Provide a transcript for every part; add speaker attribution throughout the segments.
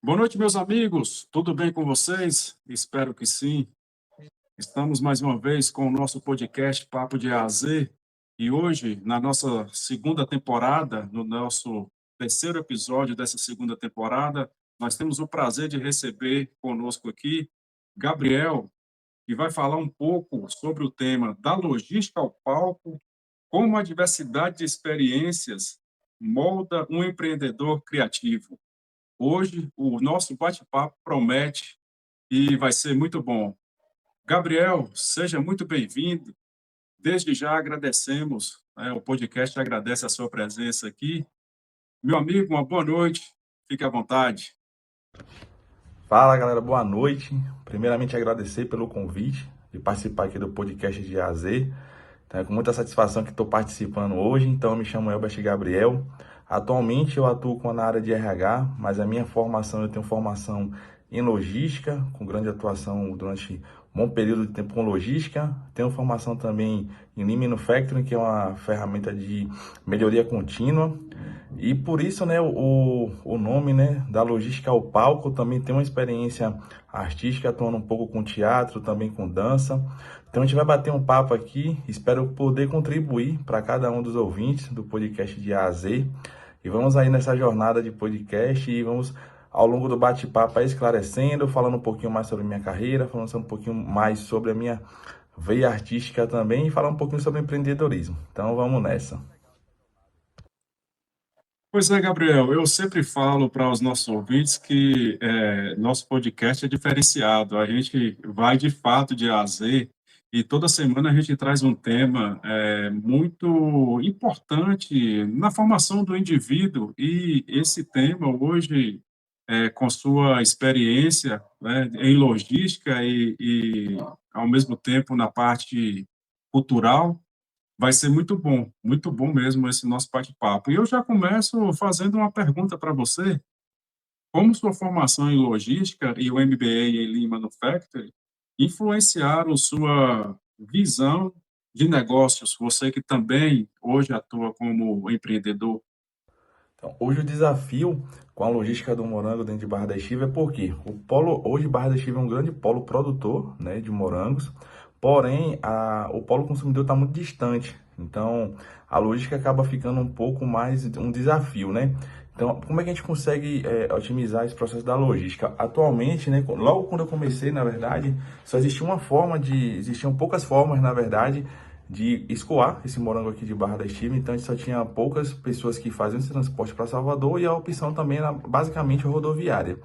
Speaker 1: Boa noite, meus amigos. Tudo bem com vocês? Espero que sim. Estamos mais uma vez com o nosso podcast Papo de A a Z e hoje, na nossa segunda temporada, no nosso terceiro episódio dessa segunda temporada, nós temos o prazer de receber conosco aqui Gabriel, que vai falar um pouco sobre o tema da logística ao palco, como a diversidade de experiências molda um empreendedor criativo. Hoje, o nosso bate-papo promete e vai ser muito bom. Gabriel, seja muito bem-vindo. Desde já agradecemos, o podcast agradece a sua presença aqui. Meu amigo, uma boa noite. Fique à vontade.
Speaker 2: Fala galera, boa noite. Primeiramente agradecer pelo convite de participar aqui do podcast de A a Z. Então, é com muita satisfação que estou participando hoje. Então eu me chamo Elbert Gabriel. Atualmente eu atuo na área de RH, mas a minha formação, eu tenho formação em logística, com grande atuação durante um bom período de tempo com logística. Tenho formação também em Lean Manufacturing, que é uma ferramenta de melhoria contínua. E por isso, né, o nome, né, da logística ao palco, também tem uma experiência artística, atuando um pouco com teatro, também com dança. Então a gente vai bater um papo aqui, espero poder contribuir para cada um dos ouvintes do podcast de A a Z. E vamos aí nessa jornada de podcast e vamos ao longo do bate-papo esclarecendo, falando um pouquinho mais sobre minha carreira, falando um pouquinho mais sobre a minha veia artística também e falar um pouquinho sobre empreendedorismo. Então vamos nessa.
Speaker 1: Pois é, Gabriel, eu sempre falo para os nossos ouvintes que nosso podcast é diferenciado. A gente vai de fato de A a Z e toda semana a gente traz um tema muito importante na formação do indivíduo. E esse tema hoje, com sua experiência, né, em logística e, ao mesmo tempo, na parte cultural, vai ser muito bom mesmo esse nosso bate-papo. E eu já começo fazendo uma pergunta para você. Como sua formação em logística e o MBA em Lean Manufacturing influenciaram sua visão de negócios? Você que também hoje atua como empreendedor.
Speaker 2: Então, hoje o desafio com a logística do morango dentro de Barra da Estiva é porque hoje Barra da Estiva é um grande polo produtor, né, de morangos, porém o polo consumidor está muito distante, então a logística acaba ficando um pouco mais um desafio, né? Então, como é que a gente consegue otimizar esse processo da logística? Atualmente, né, logo quando eu comecei, na verdade, só existia existiam poucas formas, na verdade, de escoar esse morango aqui de Barra da Estiva, então a gente só tinha poucas pessoas que faziam esse transporte para Salvador e a opção também era basicamente rodoviária.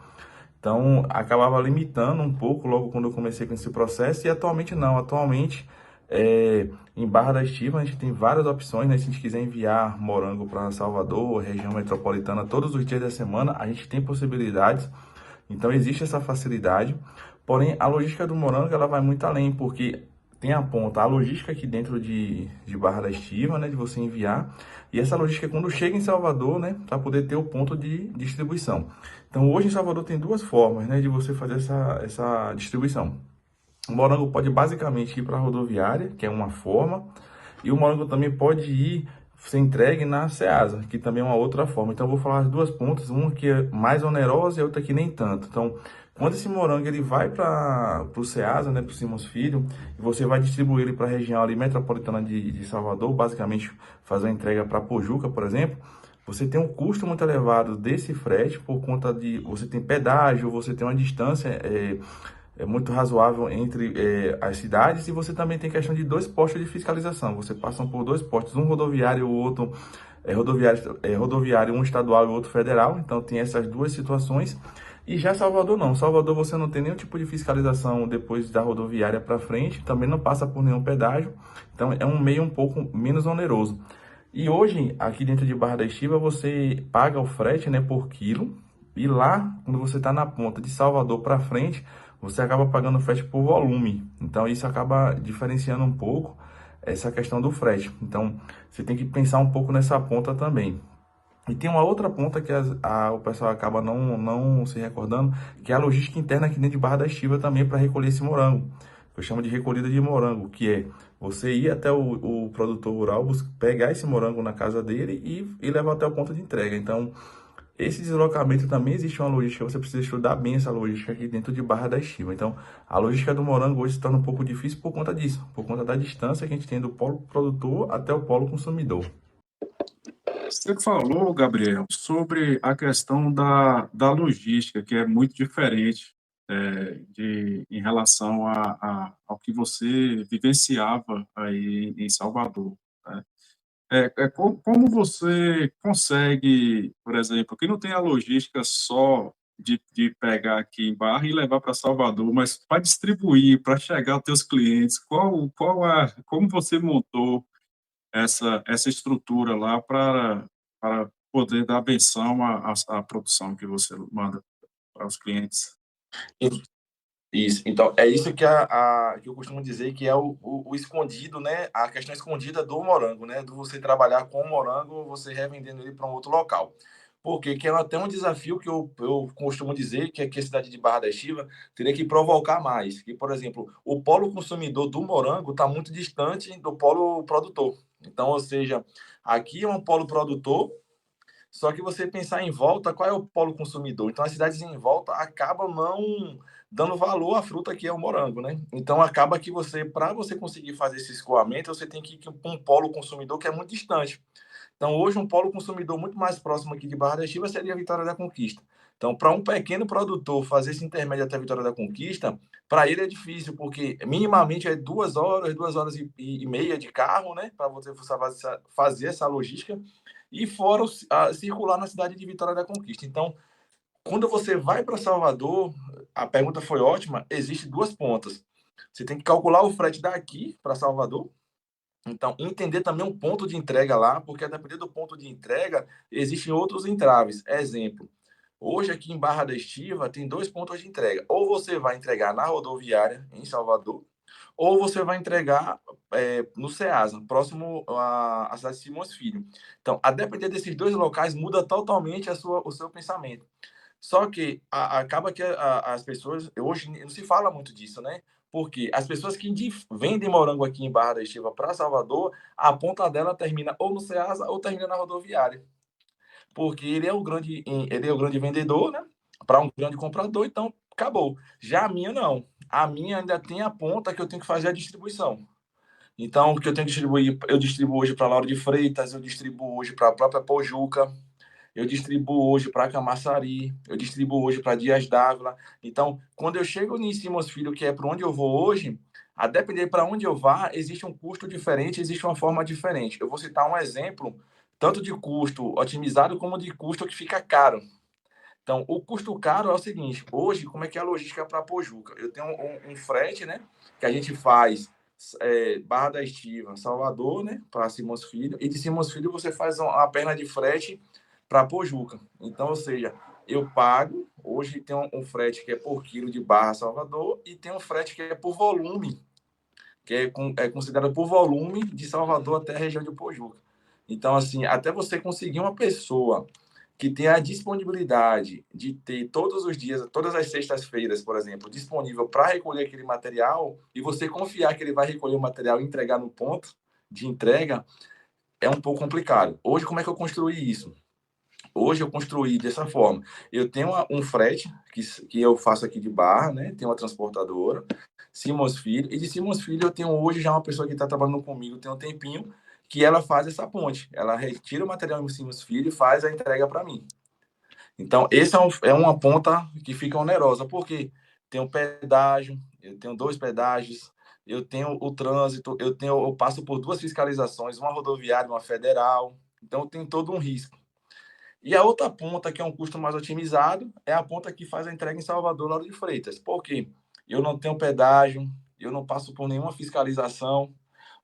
Speaker 2: Então acabava limitando um pouco logo quando eu comecei com esse processo e atualmente não, atualmente em Barra da Estiva a gente tem várias opções, né? Se a gente quiser enviar morango para Salvador, região metropolitana, todos os dias da semana a gente tem possibilidades, então existe essa facilidade, porém a logística do morango ela vai muito além, porque tem a ponta, a logística aqui dentro de Barra da Estiva, né, de você enviar, e essa logística quando chega em Salvador, né, para poder ter o ponto de distribuição. Então hoje em Salvador tem duas formas, né, de você fazer essa distribuição. O morango pode basicamente ir para a rodoviária, que é uma forma, e o morango também pode ir ser entregue na Ceasa, que também é uma outra forma. Então eu vou falar as duas pontas, uma que é mais onerosa e outra que nem tanto. Então, quando esse morango ele vai para o Ceasa, né, para o Simões Filho, e você vai distribuir ele para a região ali metropolitana de Salvador, basicamente fazer a entrega para Pojuca, por exemplo, você tem um custo muito elevado desse frete por conta de você tem pedágio, você tem uma distância muito razoável entre as cidades, e você também tem questão de dois postos de fiscalização. Você passa por dois postos, um rodoviário e o outro rodoviário, um estadual e o outro federal. Então tem essas duas situações. E já Salvador não. Salvador você não tem nenhum tipo de fiscalização depois da rodoviária para frente, também não passa por nenhum pedágio. Então é um meio um pouco menos oneroso. E hoje, aqui dentro de Barra da Estiva, você paga o frete, né, por quilo. E lá, quando você está na ponta de Salvador para frente, você acaba pagando o frete por volume. Então, isso acaba diferenciando um pouco essa questão do frete. Então, você tem que pensar um pouco nessa ponta também. E tem uma outra ponta que o pessoal acaba não se recordando, que é a logística interna aqui dentro de Barra da Estiva também para recolher esse morango. Eu chamo de recolhida de morango, que é você ir até o produtor rural, pegar esse morango na casa dele e levar até o ponto de entrega. Então, Esse deslocamento também existe uma logística, você precisa estudar bem essa logística aqui dentro de Barra da Estiva. Então, a logística do morango hoje se torna um pouco difícil por conta disso, por conta da distância que a gente tem do polo produtor até o polo consumidor.
Speaker 1: Você falou, Gabriel, sobre a questão da logística, que é muito diferente em relação ao que você vivenciava aí em Salvador, né? Como você consegue, por exemplo, que não tem a logística só de pegar aqui em Barra e levar para Salvador, mas para distribuir, para chegar aos teus clientes, como você montou essa estrutura lá para poder dar atenção à produção que você manda para os clientes?
Speaker 3: Isso, então é isso que, que eu costumo dizer que é o escondido, né? A questão escondida do morango, né? Do você trabalhar com o morango, você revendendo ele para um outro local. Porque que é até um desafio que eu costumo dizer que a cidade de Barra da Estiva teria que provocar mais. Que, por exemplo, o polo consumidor do morango está muito distante do polo produtor. Então, ou seja, aqui é um polo produtor, só que você pensar em volta, qual é o polo consumidor? Então, as cidades em volta acabam não dando valor à fruta que é o morango, né? Então, acaba que você, para você conseguir fazer esse escoamento, você tem que ir para um polo consumidor que é muito distante. Então, hoje, um polo consumidor muito mais próximo aqui de Barra da Estiva seria a Vitória da Conquista. Então, para um pequeno produtor fazer esse intermédio até a Vitória da Conquista, para ele é difícil, porque minimamente é 2 horas e meia de carro, né? Para você fazer essa logística e fora circular na cidade de Vitória da Conquista. Então, quando você vai para Salvador, a pergunta foi ótima, existe duas pontas. Você tem que calcular o frete daqui para Salvador, então entender também um ponto de entrega lá, porque a depender do ponto de entrega, existem outros entraves. Exemplo, hoje aqui em Barra da Estiva tem 2 pontos de entrega. Ou você vai entregar na rodoviária em Salvador, ou você vai entregar no Ceasa, próximo à cidade de Simões Filho. Então, a depender desses dois locais, muda totalmente o seu pensamento. Só que acaba que as pessoas, hoje não se fala muito disso, né? Porque as pessoas que vendem morango aqui em Barra da Estiva para Salvador, a ponta dela termina ou no Ceasa ou termina na rodoviária. Porque ele é o grande vendedor, né? Para um grande comprador, então acabou. Já a minha não. A minha ainda tem a ponta que eu tenho que fazer a distribuição. Então, o que eu tenho que distribuir, eu distribuo hoje para Lauro de Freitas, eu distribuo hoje para a própria Pojuca, eu distribuo hoje para Camaçari, eu distribuo hoje para Dias Dávila. Então, quando eu chego em Simões Filho, que é para onde eu vou hoje, a depender para onde eu vá, existe um custo diferente, existe uma forma diferente. Eu vou citar um exemplo, tanto de custo otimizado como de custo que fica caro. Então, o custo caro é o seguinte: hoje, como é que é a logística para a Pojuca? Eu tenho um frete, né, que a gente faz Barra da Estiva, Salvador, né, para Simões Filho, e de Simões Filho você faz uma perna de frete para Pojuca. Então, ou seja, eu pago, hoje tem um frete que é por quilo de Barra Salvador e tem um frete que é por volume, que é considerado por volume de Salvador até a região de Pojuca. Então, assim, até você conseguir uma pessoa que tenha a disponibilidade de ter todos os dias, todas as sextas-feiras, por exemplo, disponível para recolher aquele material e você confiar que ele vai recolher o material e entregar no ponto de entrega, é um pouco complicado. Hoje, como é que eu construí isso? Hoje eu construí dessa forma. Eu tenho um frete que eu faço aqui de Barra, né? Tem uma transportadora, Simões Filho, e de Simões Filho eu tenho hoje já uma pessoa que está trabalhando comigo tem um tempinho, que ela faz essa ponte. Ela retira o material em Simões Filho e faz a entrega para mim. Então, esse é uma ponta que fica onerosa, porque tem um pedágio, eu tenho 2 pedágios, eu tenho o trânsito, eu passo por 2 fiscalizações, uma rodoviária, uma federal, então tem todo um risco. E a outra ponta, que é um custo mais otimizado, é a ponta que faz a entrega em Salvador, Lauro de Freitas. Por quê? Eu não tenho pedágio, eu não passo por nenhuma fiscalização,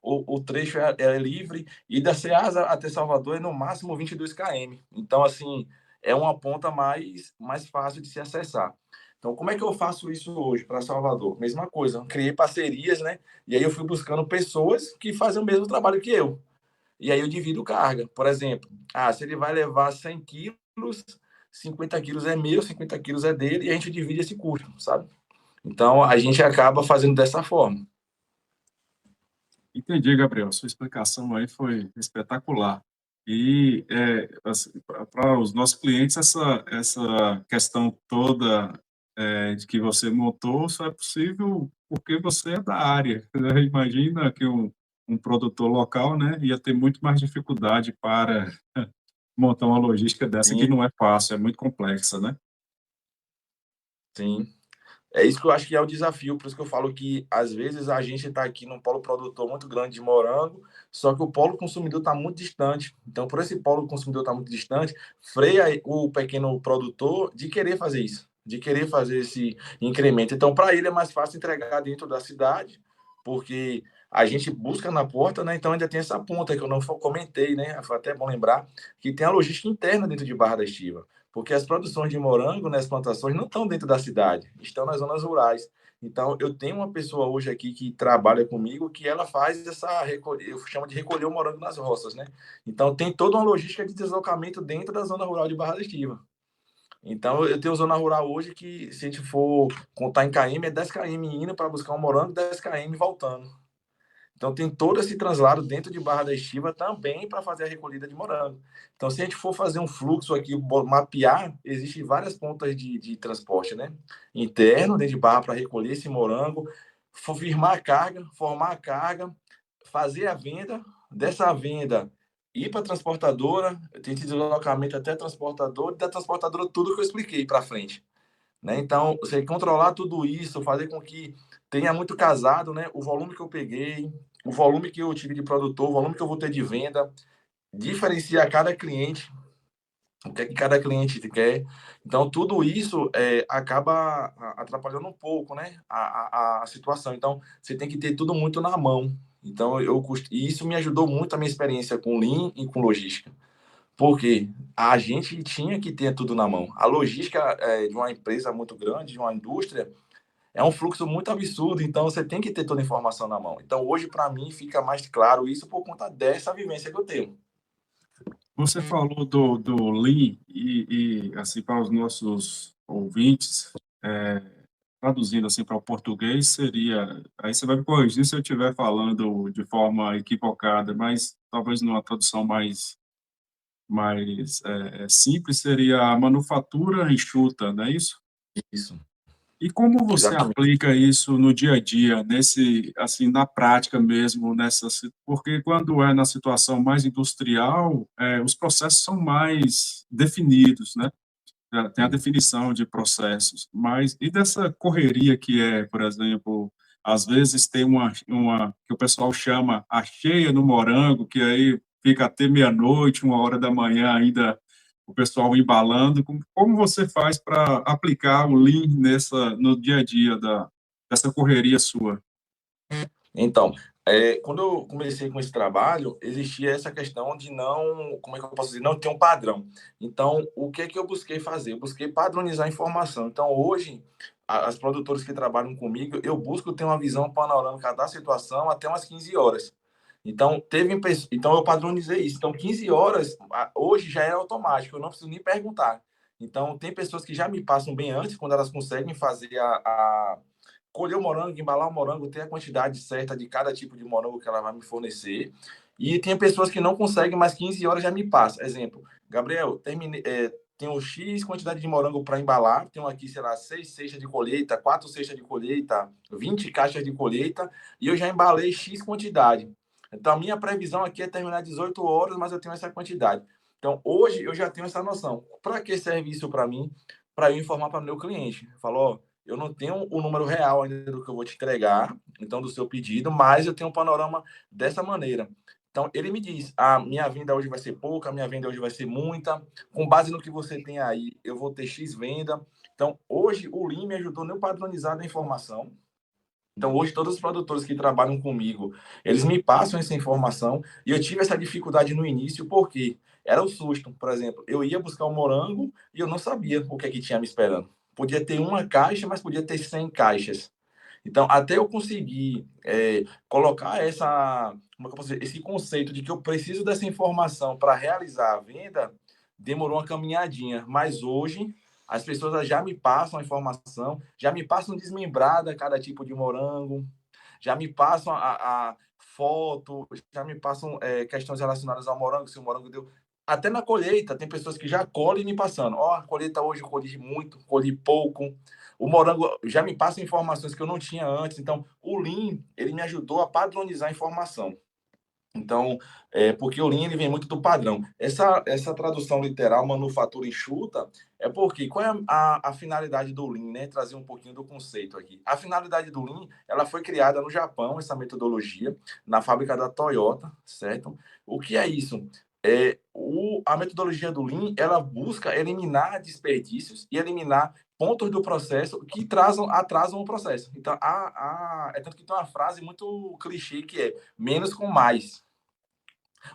Speaker 3: o trecho é livre, e da Ceasa até Salvador é no máximo 22 km. Então, assim, é uma ponta mais fácil de se acessar. Então, como é que eu faço isso hoje para Salvador? Mesma coisa, eu criei parcerias, né? E aí eu fui buscando pessoas que fazem o mesmo trabalho que eu. E aí eu divido carga. Por exemplo, se ele vai levar 100 quilos, 50 quilos é meu, 50 quilos é dele, e a gente divide esse custo, sabe? Então, a gente acaba fazendo dessa forma.
Speaker 1: Entendi, Gabriel. Sua explicação aí foi espetacular. E assim, para os nossos clientes, essa questão toda de que você montou só é possível porque você é da área, né? Imagina que um produtor local, né, ia ter muito mais dificuldade para montar uma logística dessa que
Speaker 3: Sim,
Speaker 1: não é fácil, é muito complexa, né?
Speaker 3: sim. É isso que eu acho que é o desafio, por isso que eu falo que, às vezes, a gente está aqui num polo produtor muito grande de morango, só que o polo consumidor está muito distante. Então, por esse polo consumidor estar muito distante, freia o pequeno produtor de querer fazer isso, de querer fazer esse incremento. Então, para ele é mais fácil entregar dentro da cidade, porque a gente busca na porta, né? Então, ainda tem essa ponta que eu não comentei, né? Foi até bom lembrar que tem a logística interna dentro de Barra da Estiva. Porque as produções de morango, né, as plantações, não estão dentro da cidade, estão nas zonas rurais. Então, eu tenho uma pessoa hoje aqui que trabalha comigo que ela faz eu chamo de recolher o morango nas roças, né? Então, tem toda uma logística de deslocamento dentro da zona rural de Barra da Estiva. Então, eu tenho zona rural hoje que, se a gente for contar em km, é 10 km indo para buscar um morango, 10 km voltando. Então, tem todo esse translado dentro de Barra da Estiva também para fazer a recolhida de morango. Então, se a gente for fazer um fluxo aqui, mapear, existem várias pontas de transporte, né? Interno, dentro de Barra, para recolher esse morango, firmar a carga, formar a carga, fazer a venda, dessa venda ir para a transportadora, tem esse deslocamento até a transportadora, e da transportadora tudo que eu expliquei para frente. Né? Então, você controlar tudo isso, fazer com que tenha muito casado, né? O volume que eu peguei, o volume que eu tive de produtor, o volume que eu vou ter de venda, diferenciar cada cliente, o que é que cada cliente quer. Então, tudo isso acaba atrapalhando um pouco, né? A situação. Então, você tem que ter tudo muito na mão. Então, e isso me ajudou muito a minha experiência com Lean e com logística. Porque a gente tinha que ter tudo na mão. A logística de uma empresa muito grande, de uma indústria, é um fluxo muito absurdo, então você tem que ter toda a informação na mão. Então, hoje, para mim, fica mais claro isso por conta dessa vivência que eu tenho.
Speaker 1: Você falou do Lean assim, para os nossos ouvintes, eh, traduzindo, assim, para o português, seria aí você vai me corrigir se eu estiver falando de forma equivocada, mas talvez numa tradução mais simples, seria a manufatura enxuta, não é isso?
Speaker 3: Isso,
Speaker 1: E como você
Speaker 3: exatamente.
Speaker 1: aplica isso no dia a dia, assim, na prática mesmo, porque quando é na situação mais industrial, os processos são mais definidos, né? Tem a definição de processos, mas e dessa correria que por exemplo, às vezes tem uma que o pessoal chama a cheia no morango, que aí fica até meia-noite, 1 hora da manhã ainda o pessoal embalando. Como você faz para aplicar o Lean no dia a dia dessa correria sua?
Speaker 3: Então, quando eu comecei com esse trabalho, existia essa questão de não, como é que eu posso dizer, não ter um padrão. Então, o que é que eu busquei fazer? Eu busquei padronizar a informação. Então, hoje, as produtoras que trabalham comigo, eu busco ter uma visão panorâmica da situação até umas 15 horas. Então, então eu padronizei isso. Então, 15 horas, hoje já é automático, eu não preciso nem perguntar. Então, tem pessoas que já me passam bem antes, quando elas conseguem fazer colher o morango, embalar o morango, ter a quantidade certa de cada tipo de morango que ela vai me fornecer. E tem pessoas que não conseguem, mas 15 horas já me passa. Exemplo, Gabriel, tenho X quantidade de morango para embalar, tenho aqui, sei lá, 6 cestas de colheita, 4 cestas de colheita, 20 caixas de colheita, e eu já embalei X quantidade. Então, a minha previsão aqui é terminar 18 horas, mas eu tenho essa quantidade. Então, hoje eu já tenho essa noção. Para que serve isso para mim? Para eu informar para o meu cliente. Falou, eu não tenho o número real ainda do que eu vou te entregar, então do seu pedido, mas eu tenho um panorama dessa maneira. Então, ele me diz, a minha venda hoje vai ser pouca, a minha venda hoje vai ser muita, com base no que você tem aí, eu vou ter X venda. Então, hoje, o Lean me ajudou no padronizar da informação. Então, hoje, todos os produtores que trabalham comigo, eles me passam essa informação, e eu tive essa dificuldade no início, porque era o susto. Por exemplo, eu ia buscar um morango e eu não sabia o que é que tinha me esperando. Podia ter uma caixa, mas podia ter 100 caixas. Então, até eu conseguir colocar como é que eu posso dizer, esse conceito de que eu preciso dessa informação para realizar a venda, demorou uma caminhadinha. Mas hoje, as pessoas já me passam a informação, já me passam desmembrada cada tipo de morango, já me passam foto, já me passam questões relacionadas ao morango, se o morango deu. Até na colheita, tem pessoas que já colhem me passando. Ó, a colheita hoje eu colhi muito, colhi pouco. O morango já me passa informações que eu não tinha antes. Então, o Lean, ele me ajudou a padronizar a informação. Então, porque o Lean ele vem muito do padrão. Essa tradução literal, manufatura enxuta, é porque qual é a finalidade do Lean, né? Trazer um pouquinho do conceito aqui. A finalidade do Lean, ela foi criada no Japão, essa metodologia, na fábrica da Toyota, certo? O que é isso? A metodologia do Lean, ela busca eliminar desperdícios e eliminar pontos do processo que atrasam o processo. Então, é tanto que tem uma frase muito clichê que é menos com mais.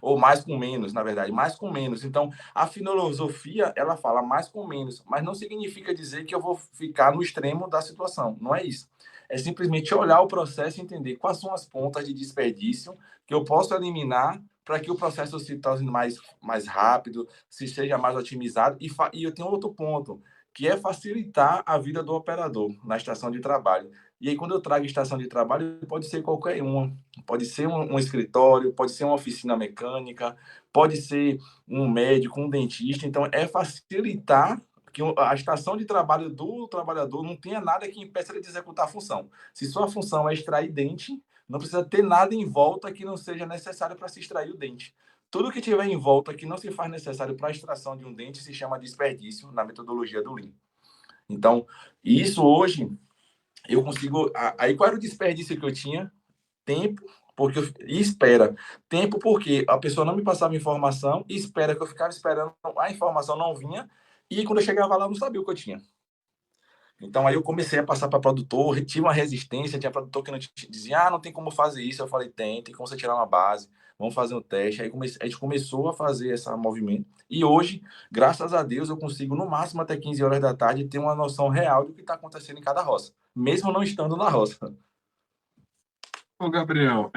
Speaker 3: Ou mais com menos, na verdade, mais com menos. Então, a filosofia, ela fala mais com menos, mas não significa dizer que eu vou ficar no extremo da situação. Não é isso. É simplesmente olhar o processo e entender quais são as pontas de desperdício que eu posso eliminar para que o processo se torne mais rápido, se seja mais otimizado. E eu tenho outro ponto, que é facilitar a vida do operador na estação de trabalho. E aí, quando eu trago estação de trabalho, pode ser qualquer uma. Pode ser um escritório, pode ser uma oficina mecânica, pode ser um médico, um dentista. Então, é facilitar que a estação de trabalho do trabalhador não tenha nada que impeça ele de executar a função. Se sua função é extrair dente, não precisa ter nada em volta que não seja necessário para se extrair o dente. Tudo que tiver em volta que não se faz necessário para a extração de um dente se chama desperdício na metodologia do Lean. Então, isso hoje eu consigo. Aí, qual era o desperdício que eu tinha? Tempo, porque e espera. Tempo, porque a pessoa não me passava informação, e espera que eu ficava esperando, a informação não vinha, e quando eu chegava lá, eu não sabia o que eu tinha. Então, aí eu comecei a passar para produtor, tive uma resistência, tinha produtor que não dizia, não tem como fazer isso. Eu falei, tem como você tirar uma base, vamos fazer um teste. Aí a gente começou a fazer esse movimento. E hoje, graças a Deus, eu consigo, no máximo até 15 horas da tarde, ter uma noção real do que está acontecendo em cada roça, mesmo não estando na roça.
Speaker 1: Ô, Gabriel,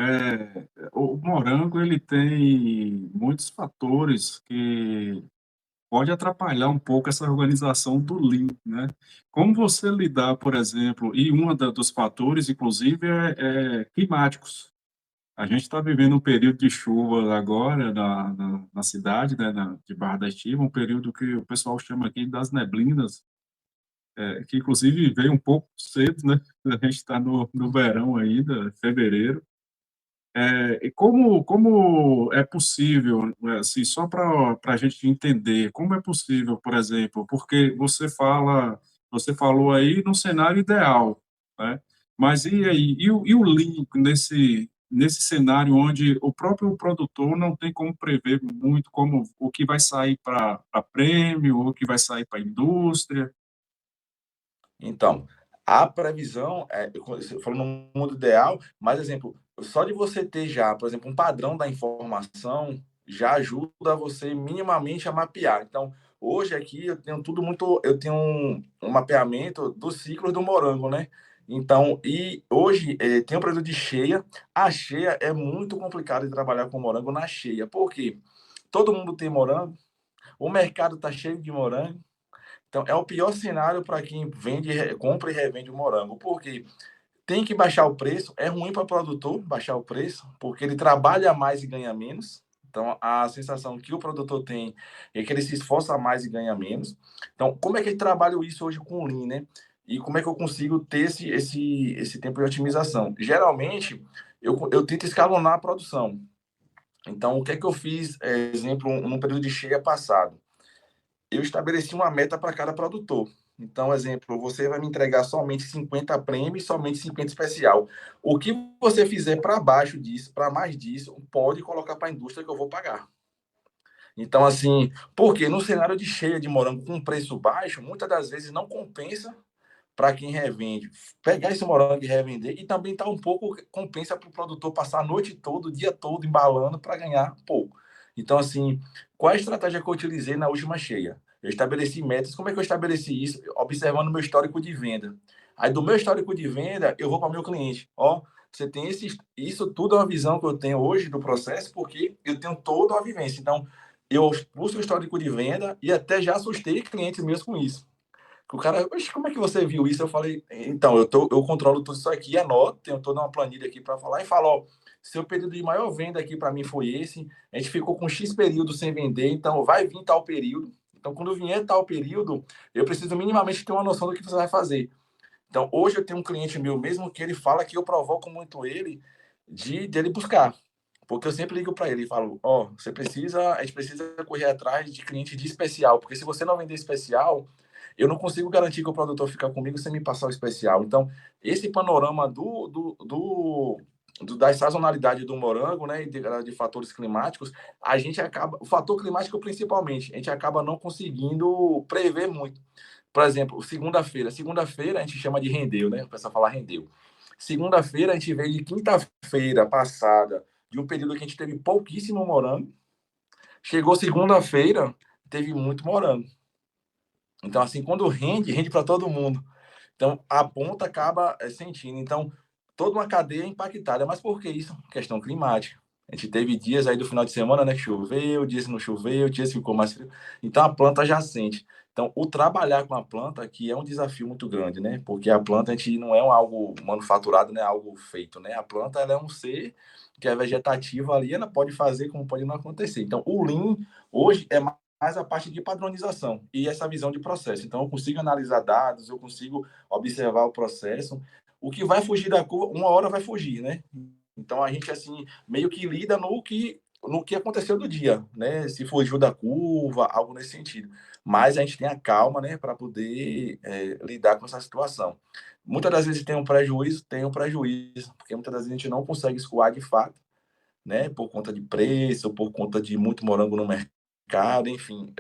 Speaker 1: o morango ele tem muitos fatores que pode atrapalhar um pouco essa organização do Lean, né? Como você lidar, por exemplo, e dos fatores, inclusive, é climáticos. A gente está vivendo um período de chuva agora na cidade, né, de Barra da Estiva, um período que o pessoal chama aqui das neblinas, que inclusive veio um pouco cedo, né? A gente está no verão ainda, fevereiro. E como é possível, assim, só para a gente entender, como é possível, por exemplo, porque você falou aí no cenário ideal, né? Mas e aí, e o link nesse cenário onde o próprio produtor não tem como prever muito como o que vai sair para prêmio, ou o que vai sair para a indústria?
Speaker 3: Então, a previsão, você falou no mundo ideal, mas, exemplo, só de você ter já, por exemplo, um padrão da informação, já ajuda você minimamente a mapear. Então, hoje aqui eu tenho eu tenho um mapeamento dos ciclos do morango, né? Então, e hoje tem um período de cheia. A cheia é muito complicado de trabalhar com morango na cheia, porque todo mundo tem morango, o mercado está cheio de morango. Então, é o pior cenário para quem compra e revende o morango, porque tem que baixar o preço, é ruim para o produtor baixar o preço, porque ele trabalha mais e ganha menos. Então, a sensação que o produtor tem é que ele se esforça mais e ganha menos. Então, como é que eu trabalho isso hoje com o Lean, né? E como é que eu consigo ter esse tempo de otimização? Geralmente, eu tento escalonar a produção. Então, o que é que eu fiz, exemplo, num período de cheia passado? Eu estabeleci uma meta para cada produtor. Então, exemplo, você vai me entregar somente 50 prêmios, somente 50 especial. O que você fizer para baixo disso, para mais disso, pode colocar para a indústria que eu vou pagar. Então, assim, porque no cenário de cheia de morango com preço baixo, muitas das vezes não compensa para quem revende pegar esse morango e revender, e também tá um pouco compensa para o produtor passar a noite toda, o dia todo embalando para ganhar pouco. Então, assim, qual a estratégia que eu utilizei na última cheia? Eu estabeleci metas. Como é que eu estabeleci isso? Observando o meu histórico de venda. Aí, do meu histórico de venda, eu vou para o meu cliente. Ó, você tem isso tudo é uma visão que eu tenho hoje do processo, porque eu tenho toda uma vivência. Então, eu busco o histórico de venda e até já assustei clientes meus com isso. O cara, "Oxe, como é que você viu isso?" Eu falei, então, eu controlo tudo isso aqui, anoto, tenho toda uma planilha aqui para falar e falo, ó, seu período de maior venda aqui para mim foi esse, a gente ficou com X período sem vender, então vai vir tal período. Então, quando vier tal período, eu preciso minimamente ter uma noção do que você vai fazer. Então, hoje eu tenho um cliente meu mesmo que ele fala que eu provoco muito ele de ele buscar. Porque eu sempre ligo para ele e falo, ó, a gente precisa correr atrás de cliente de especial, porque se você não vender especial, eu não consigo garantir que o produtor fica comigo sem me passar o especial. Então, esse panorama da sazonalidade do morango, né, e de fatores climáticos, a gente acaba, o fator climático principalmente, a gente acaba não conseguindo prever muito. Por exemplo, segunda-feira. Segunda-feira a gente chama de rendeu, né? O pessoal fala rendeu. Segunda-feira a gente veio de quinta-feira passada, de um período que a gente teve pouquíssimo morango. Chegou segunda-feira, teve muito morango. Então, assim, quando rende, rende para todo mundo. Então, a ponta acaba sentindo. Então, toda uma cadeia impactada. Mas por que isso? Questão climática. A gente teve dias aí do final de semana, né, que choveu, dias que não choveu, dias que ficou mais frio. Então, a planta já sente. Então, o trabalhar com a planta aqui é um desafio muito grande, né? Porque a planta, a gente não é algo manufaturado, né? Algo feito, né? A planta, ela é um ser que é vegetativo ali, ela pode fazer como pode não acontecer. Então, o Lean, hoje, é mais a parte de padronização e essa visão de processo. Então, eu consigo analisar dados, eu consigo observar o processo. O que vai fugir da curva, uma hora vai fugir, né? Então, a gente, assim, meio que lida no que aconteceu do dia, né? Se fugiu da curva, algo nesse sentido. Mas a gente tem a calma, né, para poder lidar com essa situação. Muitas das vezes tem um prejuízo, porque muitas das vezes a gente não consegue escoar de fato, né, por conta de preço, por conta de muito morango no mercado, enfim,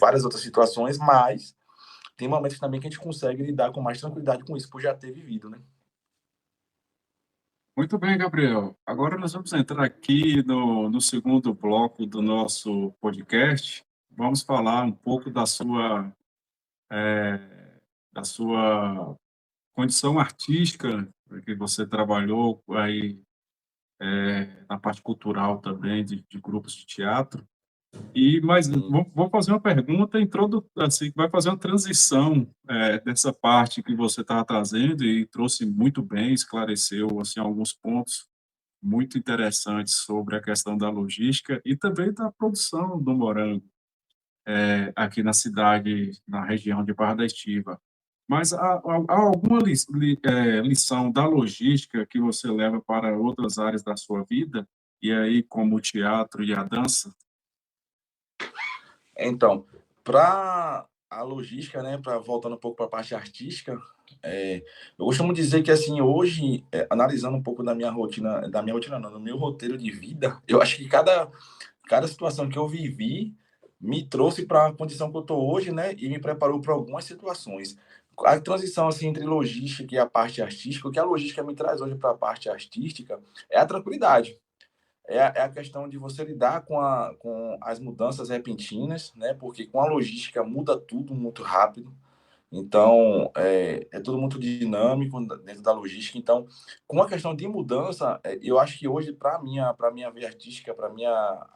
Speaker 3: várias outras situações, mas tem momentos também que a gente consegue lidar com mais tranquilidade com isso, por já ter vivido, né?
Speaker 1: Muito bem, Gabriel. Agora nós vamos entrar aqui no segundo bloco do nosso podcast. Vamos falar um pouco da sua condição artística, que você trabalhou aí na parte cultural também, de grupos de teatro. Mas
Speaker 3: Sim.
Speaker 1: vou fazer uma pergunta assim, que vai fazer uma transição dessa parte que você estava trazendo e trouxe muito bem, esclareceu assim, alguns pontos muito interessantes sobre a questão da logística e também da produção do morango aqui na cidade, na região de Barra da Estiva. Mas há alguma lição da logística que você leva para outras áreas da sua vida, e aí como o teatro e a dança?
Speaker 3: Então, para a logística, né, para voltando um pouco para a parte artística, eu costumo dizer que assim hoje, analisando um pouco da minha rotina não, do meu roteiro de vida, eu acho que cada situação que eu vivi me trouxe para a condição que eu estou hoje, né, e me preparou para algumas situações. A transição assim entre logística e a parte artística, o que a logística me traz hoje para a parte artística é a tranquilidade. É a questão de você lidar com as mudanças repentinas, né? Porque com a logística muda tudo muito rápido. Então, é tudo muito dinâmico dentro da logística. Então, com a questão de mudança, eu acho que hoje, para minha veia artística,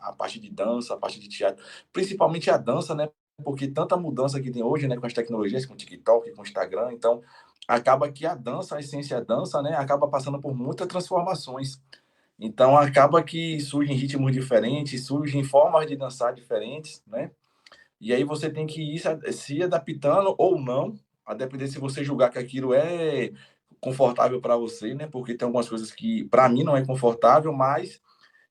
Speaker 3: a parte de dança, a parte de teatro, principalmente a dança, né? Porque tanta mudança que tem hoje, né? Com as tecnologias, com o TikTok, com o Instagram. Então, acaba que a dança, a essência da dança, né? Acaba passando por muitas transformações. Então acaba que surgem ritmos diferentes, surgem formas de dançar diferentes, né? E aí você tem que ir se adaptando ou não, a depender se você julgar que aquilo é confortável para você, né? Porque tem algumas coisas que para mim não é confortável, mas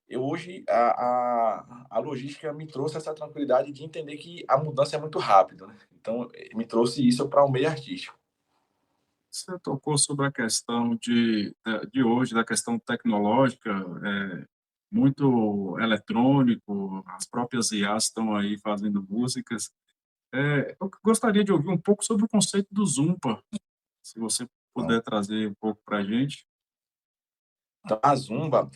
Speaker 3: eu hoje a logística me trouxe essa tranquilidade de entender que a mudança é muito rápida, né? Então me trouxe isso para o meio artístico.
Speaker 1: Você tocou sobre a questão de hoje, da questão tecnológica, muito eletrônico, as próprias IAs estão aí fazendo músicas. Eu gostaria de ouvir um pouco sobre o conceito do Zumba, se você puder trazer um pouco para a gente.
Speaker 3: Então, a Zumba,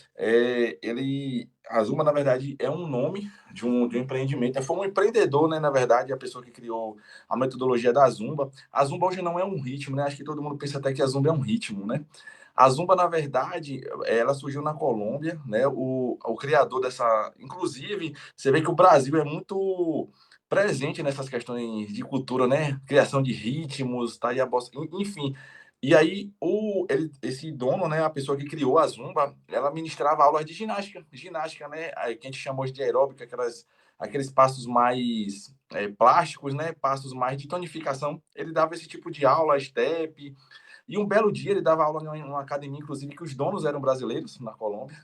Speaker 3: na verdade, é um nome de um empreendimento. Foi um empreendedor, né, na verdade, a pessoa que criou a metodologia da Zumba. A Zumba hoje não é um ritmo, né? Acho que todo mundo pensa até que a Zumba é um ritmo, né? A Zumba, na verdade, ela surgiu na Colômbia, né? O criador dessa... Inclusive, você vê que o Brasil é muito presente nessas questões de cultura, né? Criação de ritmos, tá? E a bossa, enfim. E aí, esse dono, né, a pessoa que criou a Zumba, ela ministrava aulas de ginástica, né, que a gente chamou de aeróbica, aqueles passos mais plásticos, né, passos mais de tonificação. Ele dava esse tipo de aula, step, e um belo dia ele dava aula em uma academia, inclusive, que os donos eram brasileiros, na Colômbia.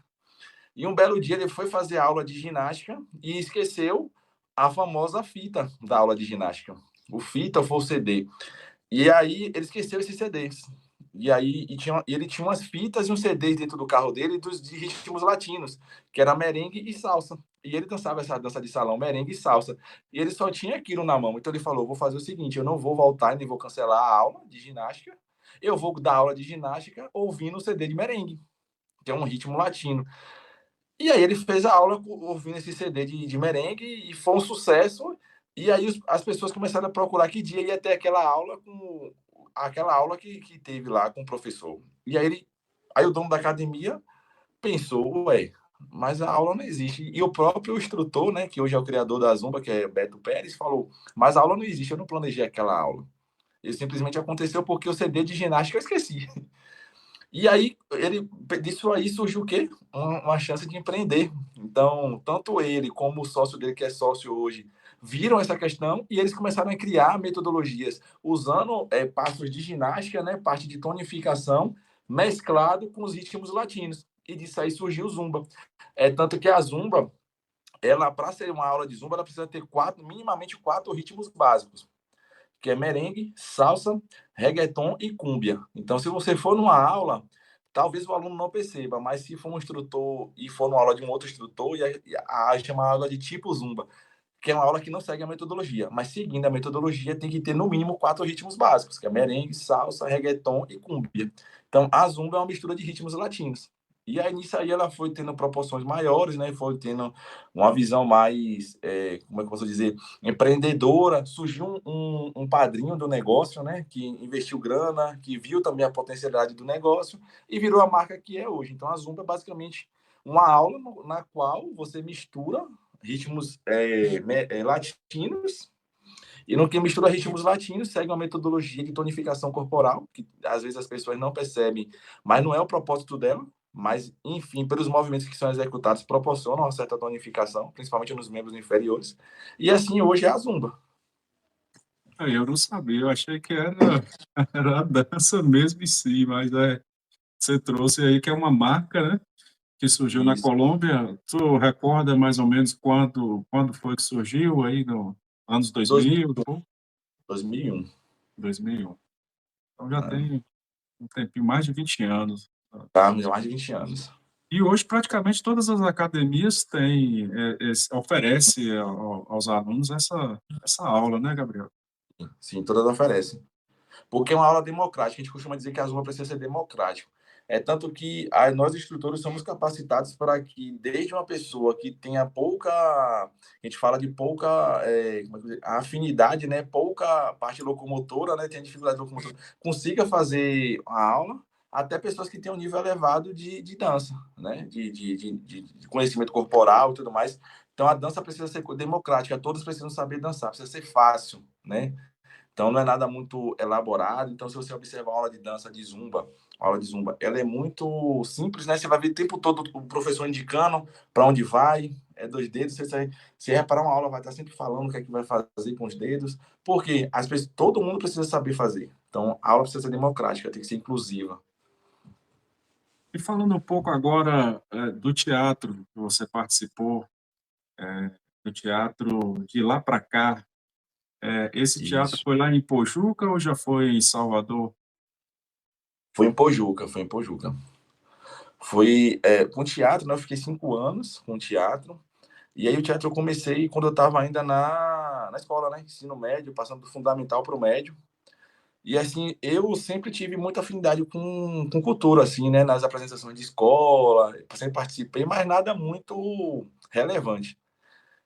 Speaker 3: E um belo dia ele foi fazer aula de ginástica e esqueceu a famosa fita da aula de ginástica. O fita ou o CD. E aí ele esqueceu esses CDs. E aí ele tinha umas fitas e uns CDs dentro do carro dele de ritmos latinos, que era merengue e salsa. E ele dançava essa dança de salão, merengue e salsa. E ele só tinha aquilo na mão. Então ele falou: vou fazer o seguinte, eu não vou voltar e nem vou cancelar a aula de ginástica. Eu vou dar aula de ginástica ouvindo o CD de merengue, que é um ritmo latino. E aí ele fez a aula ouvindo esse CD de merengue e foi um sucesso. E aí as pessoas começaram a procurar que dia ia ter aquela aula que teve lá com o professor. E aí o dono da academia pensou, ué, mas a aula não existe. E o próprio instrutor, né, que hoje é o criador da Zumba, que é Beto Pérez, falou, mas a aula não existe, eu não planejei aquela aula. Isso simplesmente aconteceu porque o CD de ginástica eu esqueci. E aí, disso aí surgiu o quê? Uma chance de empreender. Então, tanto ele como o sócio dele, que é sócio hoje, viram essa questão e eles começaram a criar metodologias usando passos de ginástica, né, parte de tonificação, mesclado com os ritmos latinos. E disso aí surgiu o Zumba. Tanto que a Zumba, ela, para ser uma aula de Zumba, ela precisa ter minimamente quatro ritmos básicos, que é merengue, salsa, reggaeton e cúmbia. Então, se você for numa aula, talvez o aluno não perceba, mas se for um instrutor e for numa aula de um outro instrutor, a chama aula de tipo Zumba, que é uma aula que não segue a metodologia, mas seguindo a metodologia tem que ter no mínimo quatro ritmos básicos, que é merengue, salsa, reggaeton e cúmbia. Então, a Zumba é uma mistura de ritmos latinos. E aí, nisso aí, ela foi tendo proporções maiores, né? Foi tendo uma visão mais, como é que eu posso dizer, empreendedora. Surgiu um padrinho do negócio, né? Que investiu grana, que viu também a potencialidade do negócio e virou a marca que é hoje. Então, a Zumba é basicamente uma aula na qual você mistura ritmos latinos, e no que mistura ritmos latinos, segue uma metodologia de tonificação corporal, que às vezes as pessoas não percebem, mas não é o propósito dela, mas, enfim, pelos movimentos que são executados, proporcionam uma certa tonificação, principalmente nos membros inferiores, e assim hoje é a Zumba.
Speaker 1: Eu não sabia, eu achei que era a dança mesmo em si, mas você trouxe aí que é uma marca, né? Que surgiu na
Speaker 3: Isso,
Speaker 1: Colômbia. Tu recorda mais ou menos quando foi que surgiu aí, no anos 2000,
Speaker 3: 2001.
Speaker 1: 2001. Então já
Speaker 3: Né?
Speaker 1: tem um tempinho, mais de 20 anos.
Speaker 3: Tá, há mais de 20 anos.
Speaker 1: E hoje praticamente todas as academias têm, oferece aos alunos essa aula, né, Gabriel?
Speaker 3: Sim, todas oferecem. Porque é uma aula democrática. A gente costuma dizer que a Zumba precisa ser democrático. Tanto que nós, instrutores, somos capacitados para que, desde uma pessoa que tenha pouca, a gente fala de pouca afinidade, né? Pouca parte locomotora, né? Tem dificuldade de locomotora, consiga fazer a aula, até pessoas que têm um nível elevado de dança, né? De conhecimento corporal e tudo mais. Então, a dança precisa ser democrática, todos precisam saber dançar, precisa ser fácil, né? Então, não é nada muito elaborado. Então, se você observar uma aula de dança de Zumba, ela é muito simples, né? Você vai ver o tempo todo o professor indicando para onde vai, dois dedos. Se reparar uma aula, vai estar sempre falando o que é que vai fazer com os dedos, porque todo mundo precisa saber fazer. Então, a aula precisa ser democrática, tem que ser inclusiva.
Speaker 1: E falando um pouco agora do teatro que você participou, do teatro de lá para cá, esse teatro
Speaker 3: Isso.
Speaker 1: foi lá em Pojuca ou já foi em Salvador?
Speaker 3: Foi em Pojuca, foi em Pojuca. Com teatro, né? Eu fiquei 5 anos com teatro. E aí o teatro eu comecei quando eu estava ainda na escola, né? Ensino médio, passando do fundamental para o médio. E assim, eu sempre tive muita afinidade com cultura, assim, né? Nas apresentações de escola, eu sempre participei, mas nada muito relevante,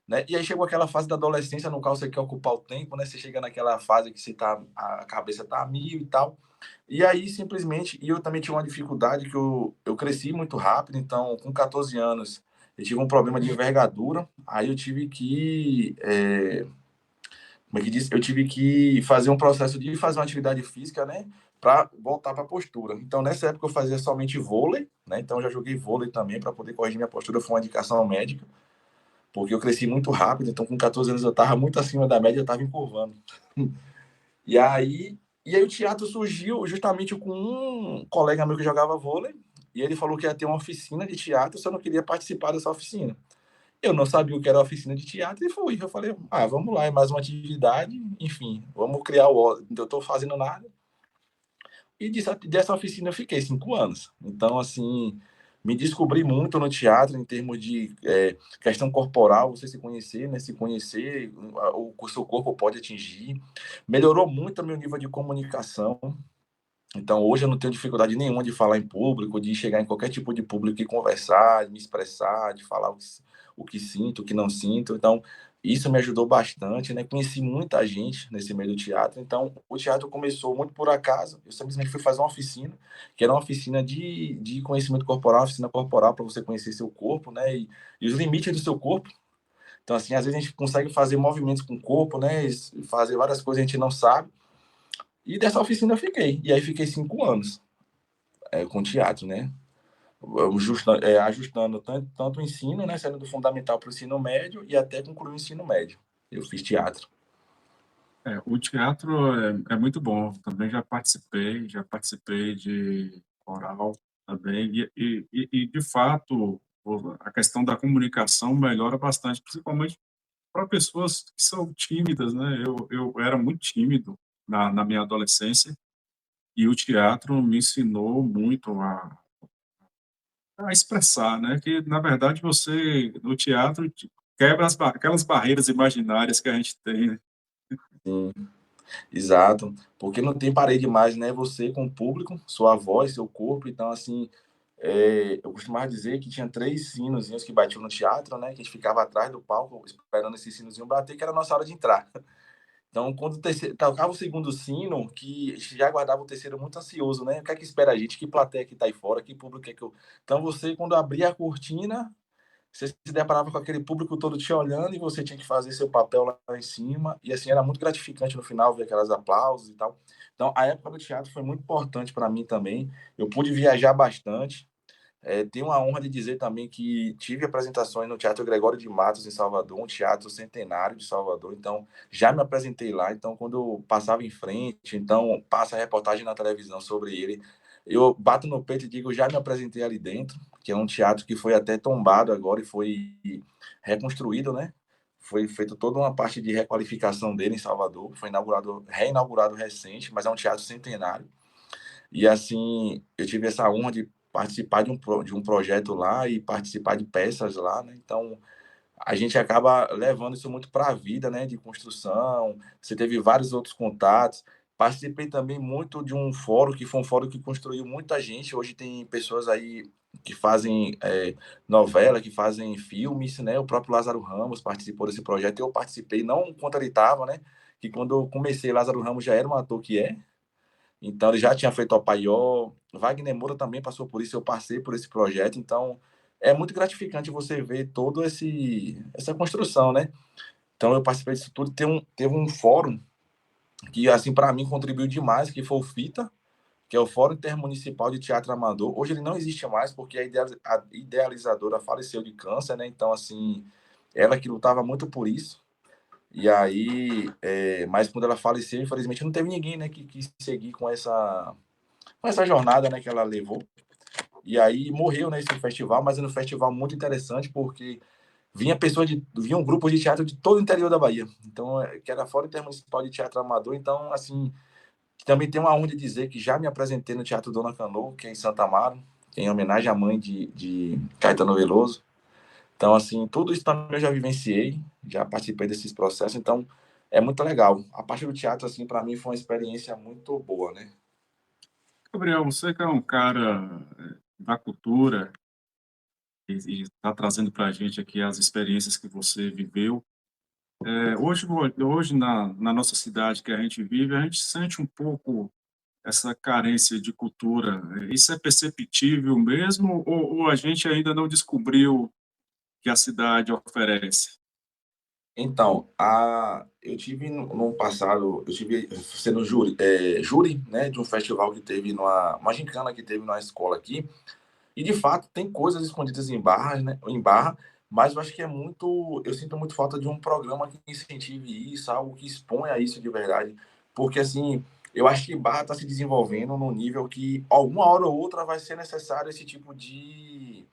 Speaker 3: né? E aí chegou aquela fase da adolescência no qual você quer ocupar o tempo, né? Você chega naquela fase que a cabeça tá a mil e tal. E aí, simplesmente, e eu também tinha uma dificuldade que eu cresci muito rápido, então, com 14 anos, eu tive um problema de envergadura, aí eu tive que como é que diz? Eu tive que fazer um processo de fazer uma atividade física, né? Para voltar para a postura. Então, nessa época, eu fazia somente vôlei, né? Então, eu já joguei vôlei também para poder corrigir minha postura. Foi uma indicação médica, porque eu cresci muito rápido. Então, com 14 anos, eu estava muito acima da média, eu estava encurvando. E aí, e aí, o teatro surgiu justamente com um colega meu que jogava vôlei. E ele falou que ia ter uma oficina de teatro, se eu não queria participar dessa oficina. Eu não sabia o que era a oficina de teatro e fui. Eu falei, vamos lá, é mais uma atividade, enfim, vamos criar o. Eu estou fazendo nada. E dessa oficina eu fiquei 5 anos. Então, assim, me descobri muito no teatro em termos de questão corporal, você se conhecer, né? Se conhecer, o seu corpo pode atingir. Melhorou muito o meu nível de comunicação. Então, hoje eu não tenho dificuldade nenhuma de falar em público, de chegar em qualquer tipo de público e conversar, de me expressar, de falar o que sinto, o que não sinto. Então, isso me ajudou bastante, né? Conheci muita gente nesse meio do teatro. Então, o teatro começou muito por acaso. Eu simplesmente fui fazer uma oficina, que era uma oficina de conhecimento corporal, oficina corporal para você conhecer seu corpo, né? E os limites do seu corpo. Então, assim, às vezes a gente consegue fazer movimentos com o corpo, né? E fazer várias coisas que a gente não sabe. E dessa oficina eu fiquei. E aí fiquei 5 anos com teatro, né? Ajustando tanto o ensino, né? Saindo do fundamental para o ensino médio e até concluir o ensino médio. Eu fiz teatro.
Speaker 1: O teatro é muito bom. Também já participei de coral também. De fato, a questão da comunicação melhora bastante, principalmente para pessoas que são tímidas, né? Eu era muito tímido na minha adolescência e o teatro me ensinou muito a expressar, né? Que, na verdade, você, no teatro, quebra aquelas barreiras imaginárias que a gente tem, né?
Speaker 3: Sim, exato. Porque não tem parede mais, né? Você com o público, sua voz, seu corpo. Então, assim, eu costumava dizer que tinha 3 sinozinhos que batiam no teatro, né? Que a gente ficava atrás do palco esperando esse sinozinho bater, que era a nossa hora de entrar. Então, quando tocava o segundo sino, que já aguardava o terceiro muito ansioso, né? O que é que espera a gente? Que plateia que tá aí fora? Que público é que eu. Então, você, quando abria a cortina, você se deparava com aquele público todo te olhando e você tinha que fazer seu papel lá em cima. E, assim, era muito gratificante no final ver aquelas aplausos e tal. Então, a época do teatro foi muito importante para mim também. Eu pude viajar bastante. Tenho a honra de dizer também que tive apresentações no Teatro Gregório de Matos, em Salvador, um teatro centenário de Salvador. Então, já me apresentei lá. Então, quando eu passava em frente, então passa a reportagem na televisão sobre ele, eu bato no peito e digo, já me apresentei ali dentro, que é um teatro que foi até tombado agora e foi reconstruído, né? Foi feito toda uma parte de requalificação dele em Salvador. Foi reinaugurado recente, mas é um teatro centenário. E assim, eu tive essa honra de participar de um projeto lá e participar de peças lá, né? Então, a gente acaba levando isso muito para a vida, né? De construção. Você teve vários outros contatos. Participei também muito de um fórum, que foi um fórum que construiu muita gente. Hoje tem pessoas aí que fazem novela, que fazem filmes, né? O próprio Lázaro Ramos participou desse projeto. Eu participei, não enquanto ele estava, né? Que quando eu comecei, Lázaro Ramos já era um ator que é. Então, ele já tinha feito o Paió. Wagner Moura também passou por isso, eu passei por esse projeto. Então, é muito gratificante você ver toda essa construção, né? Então, eu participei disso tudo. Teve um fórum que, assim, para mim, contribuiu demais, que foi o FITA, que é o Fórum Intermunicipal de Teatro Amador. Hoje ele não existe mais, porque a idealizadora faleceu de câncer, né? Então, assim, ela que lutava muito por isso. E aí, mas quando ela faleceu, infelizmente, não teve ninguém, né, que quis seguir com essa jornada, né, que ela levou. E aí morreu nesse festival, mas era um festival muito interessante porque vinham grupos de teatro de todo o interior da Bahia. Então, que era Fórum Intermunicipal de Teatro Amador. Então, assim, também tem uma honra de dizer que já me apresentei no Teatro Dona Canoa, que é em Santa Amaro, em homenagem à mãe de Caetano Veloso. Então, assim, tudo isso também eu já vivenciei, já participei desses processos, então é muito legal. A parte do teatro, assim, para mim foi uma experiência muito boa, né?
Speaker 1: Gabriel, você que é um cara da cultura e está trazendo para a gente aqui as experiências que você viveu. Hoje na nossa cidade que a gente vive, a gente sente um pouco essa carência de cultura. Isso é perceptível mesmo ou a gente ainda não descobriu que a cidade oferece?
Speaker 3: Então, eu tive no passado, eu tive sendo júri, né, de um festival que teve uma gincana que teve na escola aqui, e de fato tem coisas escondidas em barras, né, em barra, mas eu acho que eu sinto muito falta de um programa que incentive isso, algo que exponha isso de verdade, porque assim, eu acho que barra está se desenvolvendo num nível que alguma hora ou outra vai ser necessário esse tipo de,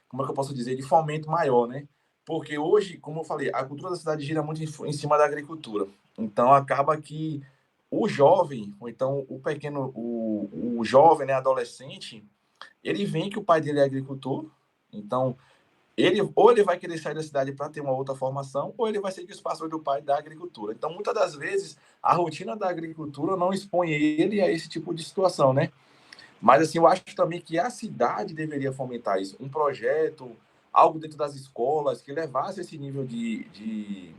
Speaker 3: como é que eu posso dizer, de fomento maior, né? Porque hoje, como eu falei, a cultura da cidade gira muito em cima da agricultura. Então acaba que o jovem, ou então o pequeno, o jovem, né, adolescente, ele vê que o pai dele é agricultor, então ele vai querer sair da cidade para ter uma outra formação, ou ele vai seguir os passos do pai da agricultura. Então, muitas das vezes, a rotina da agricultura não expõe ele a esse tipo de situação, né? Mas, assim, eu acho também que a cidade deveria fomentar isso. Um projeto, algo dentro das escolas que levasse esse nível de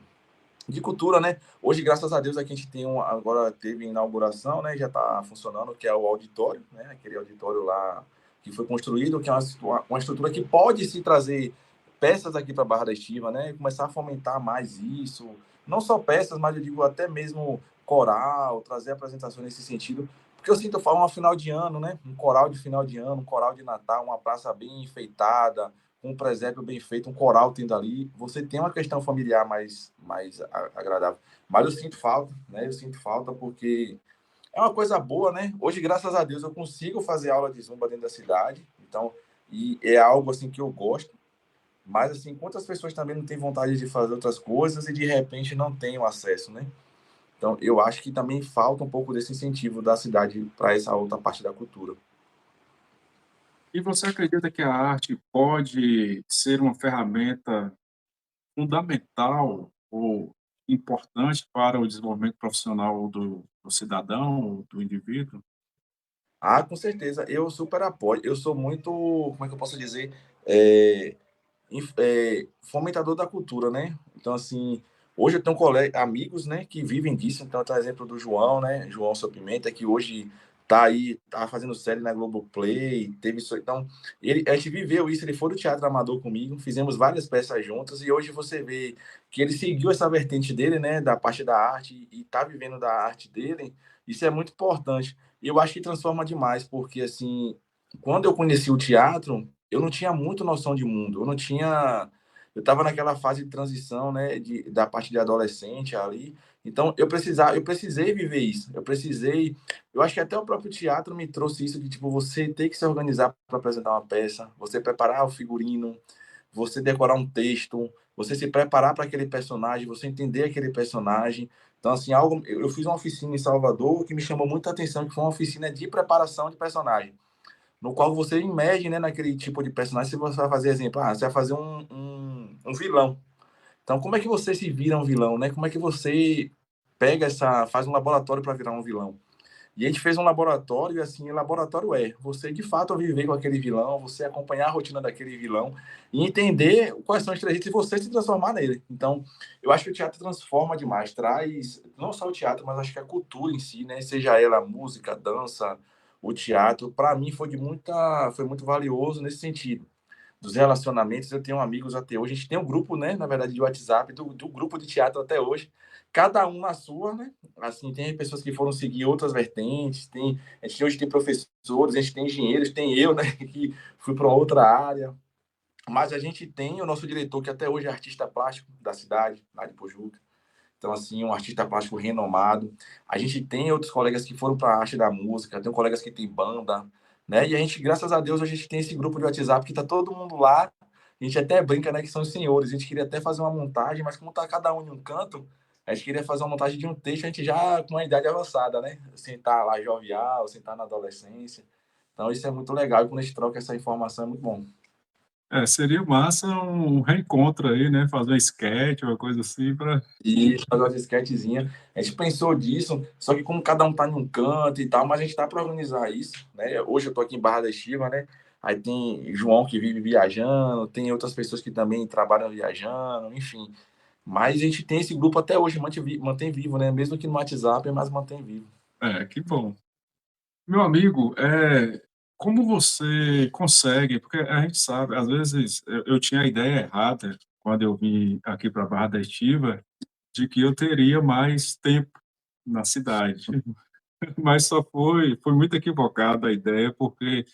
Speaker 3: cultura, né? Hoje, graças a Deus, aqui a gente tem agora teve inauguração, né? Já está funcionando, que é o auditório, né? Aquele auditório lá que foi construído, que é uma estrutura que pode se trazer peças aqui para a Barra da Estiva, né? E começar a fomentar mais isso. Não só peças, mas eu digo até mesmo coral, trazer apresentações nesse sentido. Porque eu sinto falta um final de ano, né? Um coral de final de ano, um coral de Natal, uma praça bem enfeitada, com um presépio bem feito, um coral tendo ali, você tem uma questão familiar mais agradável. Mas eu sinto falta, né? Eu sinto falta porque é uma coisa boa, né? Hoje, graças a Deus, eu consigo fazer aula de zumba dentro da cidade, então, e é algo assim que eu gosto. Mas assim, quantas pessoas também não têm vontade de fazer outras coisas e de repente não têm o acesso, né? Então, eu acho que também falta um pouco desse incentivo da cidade para essa outra parte da cultura.
Speaker 1: E você acredita que a arte pode ser uma ferramenta fundamental ou importante para o desenvolvimento profissional do cidadão, do indivíduo?
Speaker 3: Ah, com certeza, eu super apoio. Eu sou muito, como é que eu posso dizer? É, fomentador da cultura, né? Então, assim, hoje eu tenho amigos, né, que vivem disso. Então, tem o exemplo do João, né? João Seu Pimenta, que hoje tá aí, tá fazendo série na Globoplay, teve isso. Então, a gente viveu isso, ele foi do Teatro Amador comigo, fizemos várias peças juntas, e hoje você vê que ele seguiu essa vertente dele, né, da parte da arte, e tá vivendo da arte dele. Isso é muito importante. E eu acho que transforma demais, porque, assim, quando eu conheci o teatro, eu não tinha muito noção de mundo. Eu não tinha. Eu estava naquela fase de transição, né, da parte de adolescente ali. Então, eu precisei viver isso. Eu acho que até o próprio teatro me trouxe isso de tipo você ter que se organizar para apresentar uma peça, você preparar o figurino, você decorar um texto, você se preparar para aquele personagem, você entender aquele personagem. Então, assim, eu fiz uma oficina em Salvador que me chamou muita atenção, que foi uma oficina de preparação de personagem no qual você imerge, né, naquele tipo de personagem. Se você vai fazer exemplo, você vai fazer um vilão. Então, como é que você se vira um vilão, né? Como é que você faz um laboratório para virar um vilão? E a gente fez um laboratório, e assim, o laboratório você de fato viver com aquele vilão, você acompanhar a rotina daquele vilão e entender quais são os trejeitos e você se transformar nele. Então, eu acho que o teatro transforma demais, traz não só o teatro, mas acho que a cultura em si, né? Seja ela a música, a dança, o teatro, para mim foi muito valioso nesse sentido. Dos relacionamentos, eu tenho amigos até hoje. A gente tem um grupo, né, na verdade, de WhatsApp, do grupo de teatro até hoje. Cada um na sua, né? Assim, tem pessoas que foram seguir outras vertentes, a gente hoje tem professores, a gente tem engenheiros, tem eu, né, que fui para outra área. Mas a gente tem o nosso diretor, que até hoje é artista plástico da cidade, lá de Pojuca. Então, assim, um artista plástico renomado. A gente tem outros colegas que foram para a arte da música, tem colegas que têm banda, né? E a gente, graças a Deus, a gente tem esse grupo de WhatsApp que tá todo mundo lá. A gente até brinca, né, que são os senhores. A gente queria até fazer uma montagem, mas como tá cada um em um canto, a gente queria fazer uma montagem de um texto, a gente já com uma idade avançada, né? Sentar lá jovial, sentar na adolescência. Então, isso é muito legal. E quando a gente troca essa informação, é muito bom.
Speaker 1: É, seria massa um reencontro aí, né? Fazer um sketch, uma coisa assim, para.
Speaker 3: E fazer umas sketchzinhas. A gente pensou disso, só que como cada um tá em um canto e tal, mas a gente tá para organizar isso, né? Hoje eu tô aqui em Barra da Estiva, né? Aí tem João que vive viajando, tem outras pessoas que também trabalham viajando, enfim. Mas a gente tem esse grupo até hoje, mantém vivo, né? Mesmo que no WhatsApp, mas mantém vivo.
Speaker 1: É, que bom. Meu amigo, como você consegue, porque a gente sabe, às vezes eu tinha a ideia errada quando eu vim aqui para Barra da Estiva, de que eu teria mais tempo na cidade. Mas só foi muito equivocada a ideia, porque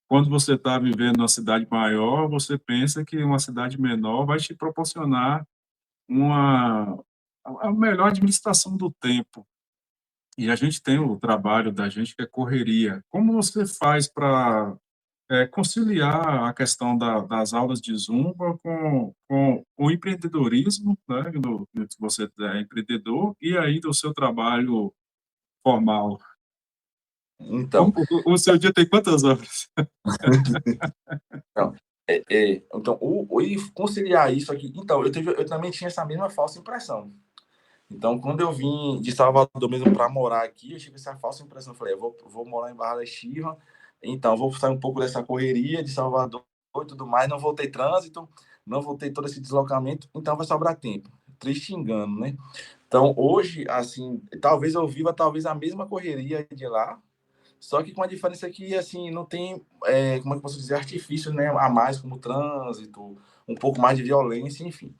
Speaker 1: quando você está vivendo numa cidade maior, você pensa que uma cidade menor vai te proporcionar uma a melhor administração do tempo. E a gente tem o trabalho da gente que é correria. Como você faz para conciliar a questão das aulas de Zumba com o empreendedorismo, né, você é empreendedor, e ainda o seu trabalho formal?
Speaker 3: Então,
Speaker 1: O seu dia tem quantas horas?
Speaker 3: Não, então e conciliar isso aqui. Então, eu também tinha essa mesma falsa impressão. Então, quando eu vim de Salvador mesmo para morar aqui, eu tive essa falsa impressão. Eu falei, vou morar em Barra da Estiva, então vou sair um pouco dessa correria de Salvador e tudo mais. Não vou ter trânsito, não vou ter todo esse deslocamento, então vai sobrar tempo. Triste engano, né? Então, hoje, assim, talvez eu viva talvez a mesma correria de lá, só que com a diferença que, assim, não tem, como é que eu posso dizer, artifícios, né, a mais, como trânsito, um pouco mais de violência, enfim.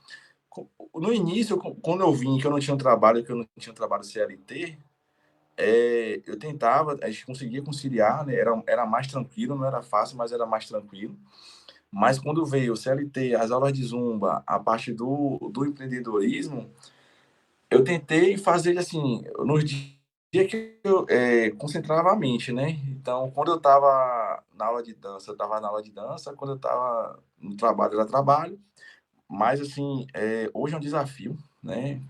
Speaker 3: No início, quando eu vim, que eu não tinha um trabalho, que eu não tinha um trabalho CLT, eu tentava, a gente conseguia conciliar, né, era mais tranquilo, não era fácil, mas era mais tranquilo. Mas quando veio o CLT, as aulas de Zumba, a parte do empreendedorismo, eu tentei fazer assim, nos dias que eu concentrava a mente, né? Então, quando eu estava na aula de dança, eu estava na aula de dança, quando eu estava no trabalho, era trabalho. Mas, assim, hoje é um desafio, né?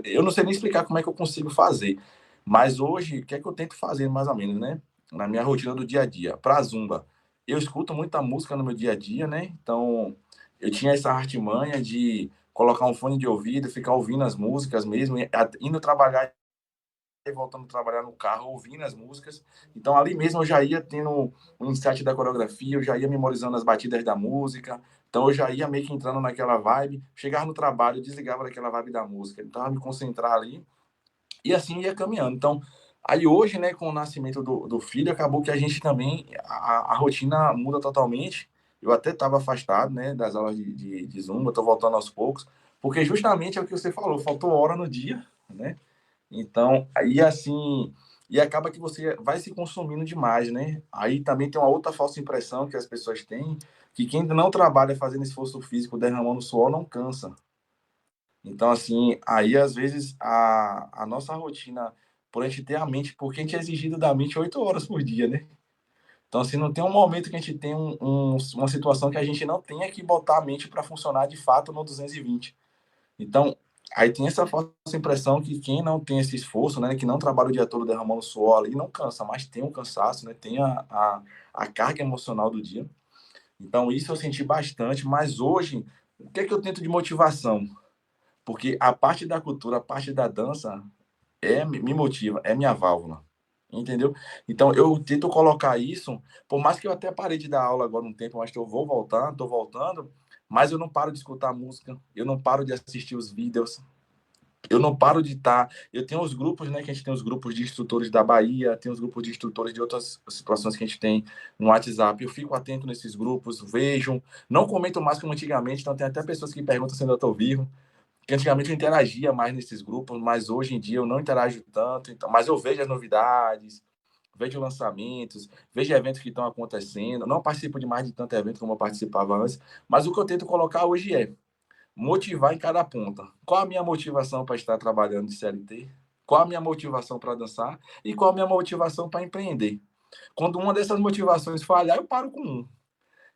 Speaker 3: Eu não sei nem explicar como é que eu consigo fazer, mas hoje, o que é que eu tento fazer, mais ou menos, né? Na minha rotina do dia a dia. Para Zumba, eu escuto muita música no meu dia a dia, né? Então, eu tinha essa artimanha de colocar um fone de ouvido, ficar ouvindo as músicas mesmo, indo trabalhar e voltando a trabalhar no carro, ouvindo as músicas. Então, ali mesmo eu já ia tendo um insight da coreografia, eu já ia memorizando as batidas da música. Então, eu já ia meio que entrando naquela vibe. Chegar no trabalho, desligava daquela vibe da música. Então, me concentrar ali e assim ia caminhando. Então, aí hoje, né, com o nascimento do filho, acabou que a gente também, a rotina muda totalmente. Eu até estava afastado, né, das aulas de Zumba, estou voltando aos poucos, porque justamente é o que você falou, faltou hora no dia, né? Então, aí assim, e acaba que você vai se consumindo demais, né? Aí também tem uma outra falsa impressão que as pessoas têm, que quem não trabalha fazendo esforço físico, derramando suor, não cansa. Então, assim, aí às vezes a nossa rotina, por a gente ter a mente, porque a gente é exigido da mente 8 horas por dia, né? Então, assim, não tem um momento que a gente tem uma situação que a gente não tenha que botar a mente para funcionar de fato no 220. Então, aí tem essa falsa impressão que quem não tem esse esforço, né, que não trabalha o dia todo derramando suor ali, não cansa, mas tem um cansaço, né, tem a carga emocional do dia. Então, isso eu senti bastante, mas hoje, o que é que eu tento de motivação? Porque a parte da cultura, a parte da dança, me motiva, é minha válvula. Entendeu? Então, eu tento colocar isso, por mais que eu até parei de dar aula agora um tempo, mas que eu vou voltar, estou voltando, mas eu não paro de escutar música, eu não paro de assistir os vídeos, eu não paro de estar. Eu tenho os grupos, né? Que a gente tem os grupos de instrutores da Bahia, tem os grupos de instrutores de outras situações que a gente tem no WhatsApp. Eu fico atento nesses grupos, vejo. Não comento mais como antigamente, então tem até pessoas que perguntam se eu estou vivo. Que antigamente eu interagia mais nesses grupos, mas hoje em dia eu não interajo tanto. Então, mas eu vejo as novidades, vejo lançamentos, vejo eventos que estão acontecendo. Não participo de mais de tanto evento como eu participava antes, mas o que eu tento colocar hoje é motivar em cada ponta. Qual a minha motivação para estar trabalhando de CLT? Qual a minha motivação para dançar? E qual a minha motivação para empreender? Quando uma dessas motivações falhar, eu paro com um.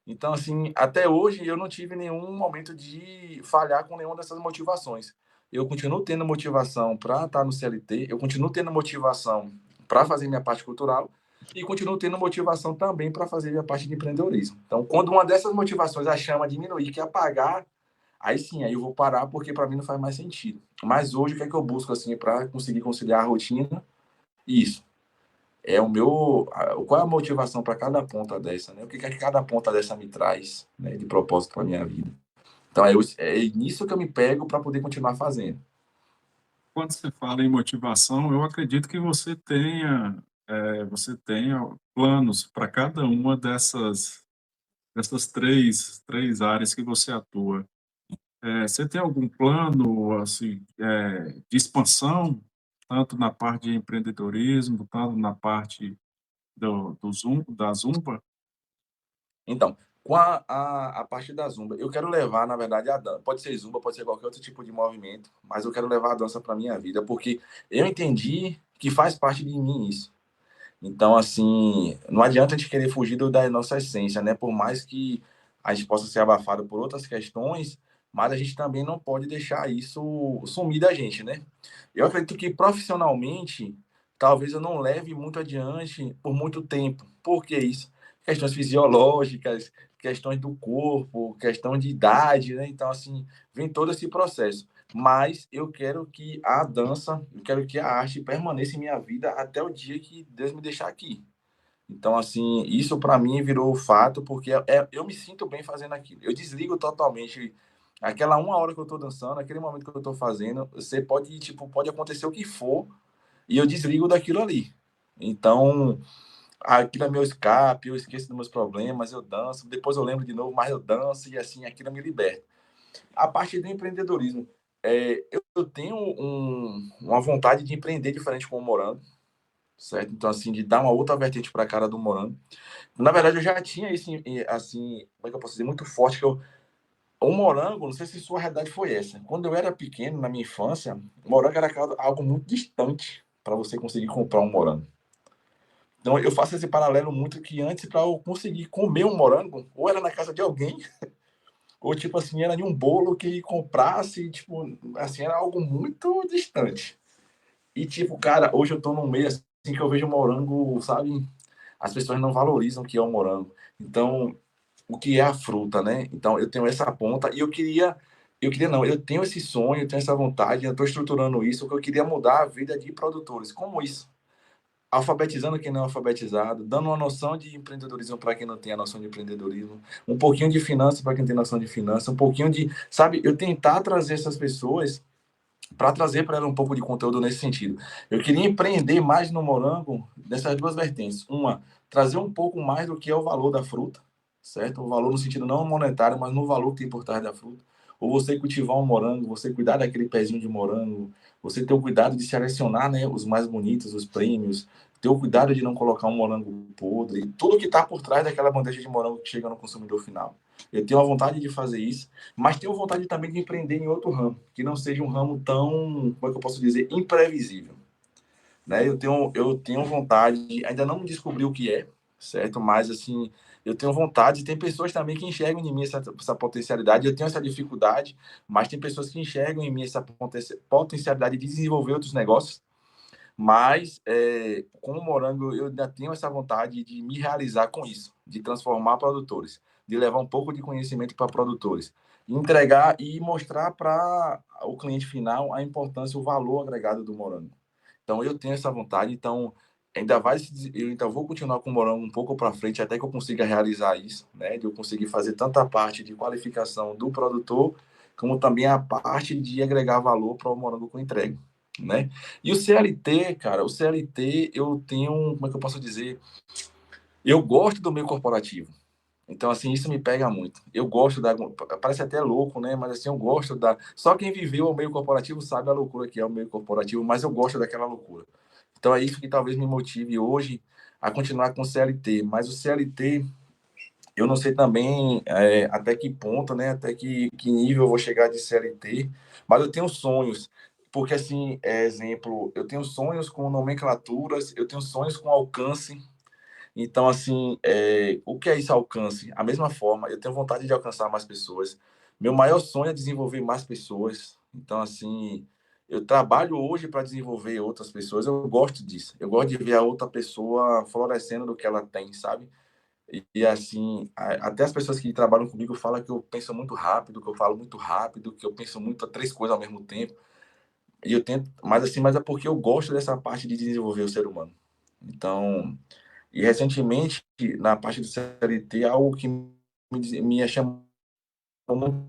Speaker 3: Então, assim, até hoje eu não tive nenhum momento de falhar com nenhuma dessas motivações. Eu continuo tendo motivação para estar no CLT, eu continuo tendo motivação para fazer minha parte cultural e continuo tendo motivação também para fazer minha parte de empreendedorismo. Então, quando uma dessas motivações a chama diminuir, que apagar, aí sim, aí eu vou parar porque para mim não faz mais sentido. Mas hoje o que é que eu busco assim para conseguir conciliar a rotina? Isso. É o meu, qual é a motivação para cada ponta dessa, né? O que é que cada ponta dessa me traz, né, de propósito para minha vida? Então é nisso que eu me pego para poder continuar fazendo.
Speaker 1: Quando você fala em motivação, eu acredito que você tenha planos para cada uma dessas três áreas que você atua. Você tem algum plano, assim, de expansão, tanto na parte de empreendedorismo, tanto na parte da Zumba?
Speaker 3: Então, com a parte da Zumba, eu quero levar, na verdade, a dança. Pode ser Zumba, pode ser qualquer outro tipo de movimento, mas eu quero levar a dança para minha vida, porque eu entendi que faz parte de mim isso. Então, assim, não adianta a gente querer fugir da nossa essência, né? Por mais que a gente possa ser abafado por outras questões, mas a gente também não pode deixar isso sumir da gente, né? Eu acredito que profissionalmente, talvez eu não leve muito adiante por muito tempo. Por que isso? Questões fisiológicas, questões do corpo, questão de idade, né? Então, assim, vem todo esse processo. Mas eu quero que a dança, eu quero que a arte permaneça em minha vida até o dia que Deus me deixar aqui. Então, assim, isso para mim virou fato, porque eu me sinto bem fazendo aquilo. Eu desligo totalmente aquela 1 hora que eu tô dançando, aquele momento que eu tô fazendo, você pode, tipo, pode acontecer o que for, e eu desligo daquilo ali. Então, aquilo é meu escape, eu esqueço dos meus problemas, eu danço, depois eu lembro de novo, mas eu danço, e assim, aquilo me liberta. A parte do empreendedorismo, eu tenho uma vontade de empreender diferente com o morango, certo? Então, assim, de dar uma outra vertente para a cara do morango. Na verdade, eu já tinha isso, assim, como é que eu posso dizer, muito forte, que o morango, não sei se sua realidade foi essa. Quando eu era pequeno, na minha infância, o morango era algo muito distante para você conseguir comprar um morango. Então, eu faço esse paralelo muito que antes, para eu conseguir comer um morango, ou era na casa de alguém, ou tipo assim, era em um bolo que comprasse, tipo, assim, era algo muito distante. E tipo, cara, hoje eu tô num meio assim que eu vejo morango, sabe? As pessoas não valorizam o que é o morango. Então, o que é a fruta, né? Então, eu tenho essa ponta e eu queria não, eu tenho esse sonho, eu tenho essa vontade, eu estou estruturando isso, que eu queria mudar a vida de produtores. Como isso? Alfabetizando quem não é alfabetizado, dando uma noção de empreendedorismo para quem não tem a noção de empreendedorismo, um pouquinho de finanças para quem tem noção de finanças, um pouquinho de, sabe, eu tentar trazer essas pessoas para trazer para ela um pouco de conteúdo nesse sentido. Eu queria empreender mais no morango nessas duas vertentes. Uma, trazer um pouco mais do que é o valor da fruta, certo? O valor no sentido não monetário, mas no valor que tem por trás da fruta. Ou você cultivar um morango, você cuidar daquele pezinho de morango, você ter o cuidado de selecionar, né, os mais bonitos, os prêmios, ter o cuidado de não colocar um morango podre, tudo que está por trás daquela bandeja de morango que chega no consumidor final. Eu tenho a vontade de fazer isso, mas tenho vontade também de empreender em outro ramo, que não seja um ramo tão, como é que eu posso dizer, imprevisível. Né? Eu tenho vontade, ainda não descobri o que é, certo? Mas, assim, eu tenho vontade, tem pessoas também que enxergam em mim essa potencialidade, eu tenho essa dificuldade, mas tem pessoas que enxergam em mim essa potencialidade de desenvolver outros negócios, mas, com o morango, eu ainda tenho essa vontade de me realizar com isso, de transformar produtores, de levar um pouco de conhecimento para produtores, entregar e mostrar para o cliente final a importância, o valor agregado do morango. Então, eu tenho essa vontade, então, eu ainda vou continuar com o morango um pouco para frente, até que eu consiga realizar isso, né? De eu conseguir fazer tanto a parte de qualificação do produtor, como também a parte de agregar valor para o morango que eu entrego, né? E o CLT, cara, o CLT eu tenho, como é que eu posso dizer? Eu gosto do meio corporativo. Então, assim, isso me pega muito. Eu gosto da. Parece até louco, né? Mas, assim, eu gosto da. Só quem viveu o meio corporativo sabe a loucura que é o meio corporativo, mas eu gosto daquela loucura. Então, é isso que talvez me motive hoje a continuar com o CLT. Mas o CLT, eu não sei também até que ponto, né? Até que nível eu vou chegar de CLT, mas eu tenho sonhos. Porque, assim, exemplo, eu tenho sonhos com nomenclaturas, eu tenho sonhos com alcance. Então, assim, o que é esse alcance? A mesma forma, eu tenho vontade de alcançar mais pessoas. Meu maior sonho é desenvolver mais pessoas. Então, assim, eu trabalho hoje para desenvolver outras pessoas. Eu gosto disso. Eu gosto de ver a outra pessoa florescendo do que ela tem, sabe? Assim, até as pessoas que trabalham comigo falam que eu penso muito rápido, que eu falo muito rápido, que eu penso muito a três coisas ao mesmo tempo. E eu tento, mas assim, mas é porque eu gosto dessa parte de desenvolver o ser humano. Então, e recentemente, na parte do CLT, algo que me chamou muita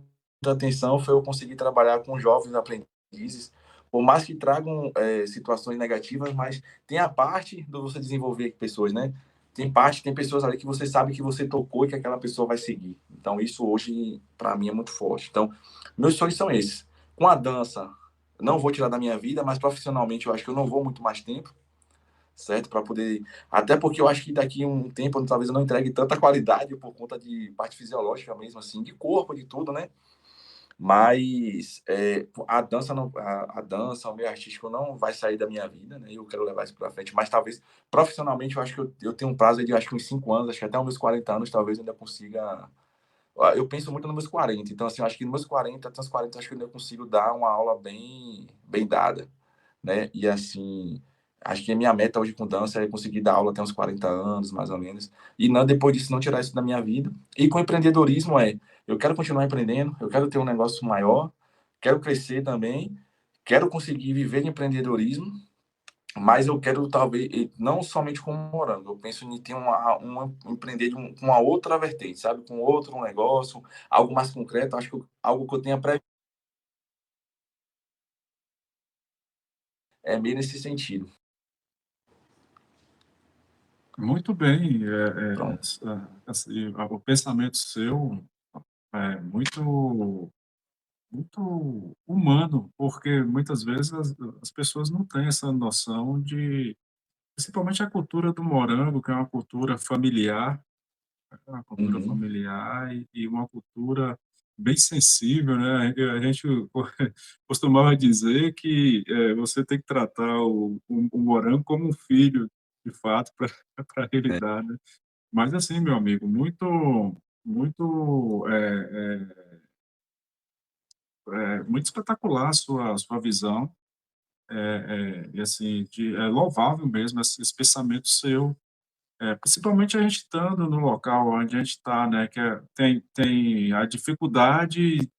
Speaker 3: atenção foi eu conseguir trabalhar com jovens aprendizes, por mais que tragam situações negativas, mas tem a parte do você desenvolver pessoas, né? tem pessoas ali que você sabe que você tocou e que aquela pessoa vai seguir. Então, isso hoje, para mim, é muito forte. Então, meus sonhos são esses. Com a dança, não vou tirar da minha vida, mas profissionalmente eu acho que eu não vou muito mais tempo, certo? Para poder. Até porque eu acho que daqui a um tempo, talvez eu não entregue tanta qualidade por conta de parte fisiológica mesmo, assim, de corpo, de tudo, né? Mas a dança, não, a dança, o meio artístico não vai sair da minha vida, né? Eu quero levar isso para frente, mas talvez profissionalmente eu acho que eu tenho um prazo de acho que uns 5 anos, acho que até os meus 40 anos talvez eu ainda consiga. Eu penso muito nos meus 40, então assim, eu acho que nos meus 40, até os 40, acho que eu ainda consigo dar uma aula bem dada, né? E assim, acho que a minha meta hoje com dança é conseguir dar aula até uns 40 anos, mais ou menos. E não, depois disso, não tirar isso da minha vida. E com empreendedorismo eu quero continuar empreendendo, eu quero ter um negócio maior, quero crescer também, quero conseguir viver de empreendedorismo, mas eu quero talvez, não somente com morango, eu penso em ter empreender com uma outra vertente, sabe? Com outro negócio, algo mais concreto, acho que algo que eu tenha é meio nesse sentido.
Speaker 1: Muito bem,
Speaker 3: Pronto.
Speaker 1: assim, o pensamento seu é muito humano, porque muitas vezes as pessoas não têm essa noção de, principalmente a cultura do morango, que é uma cultura familiar,
Speaker 3: Uhum.
Speaker 1: e uma cultura bem sensível, né? A gente costumava dizer que você tem que tratar o morango como um filho, de fato, para ele
Speaker 3: É,
Speaker 1: dar, né? Mas assim, meu amigo, muito, muito espetacular a sua visão, e assim, é louvável mesmo esse pensamento seu. Principalmente a gente estando no local onde a gente está, né, que tem a dificuldade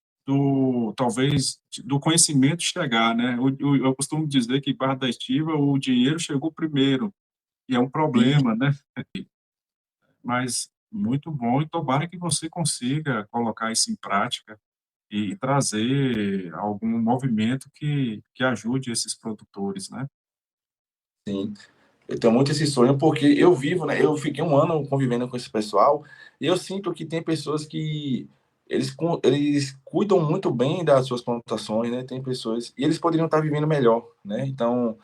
Speaker 1: talvez, do conhecimento chegar, né? Eu costumo dizer que em Barra da Estiva o dinheiro chegou primeiro, e é um
Speaker 3: e
Speaker 1: problema, né? Mas muito bom, e tomara que você consiga colocar isso em prática e trazer algum movimento que ajude esses produtores, né?
Speaker 3: sim, eu tenho muito esse sonho porque eu vivo, né? Eu fiquei um ano convivendo com esse pessoal e eu sinto que tem pessoas que eles cuidam muito bem das suas plantações, né? Tem pessoas e eles poderiam estar vivendo melhor, né? Então,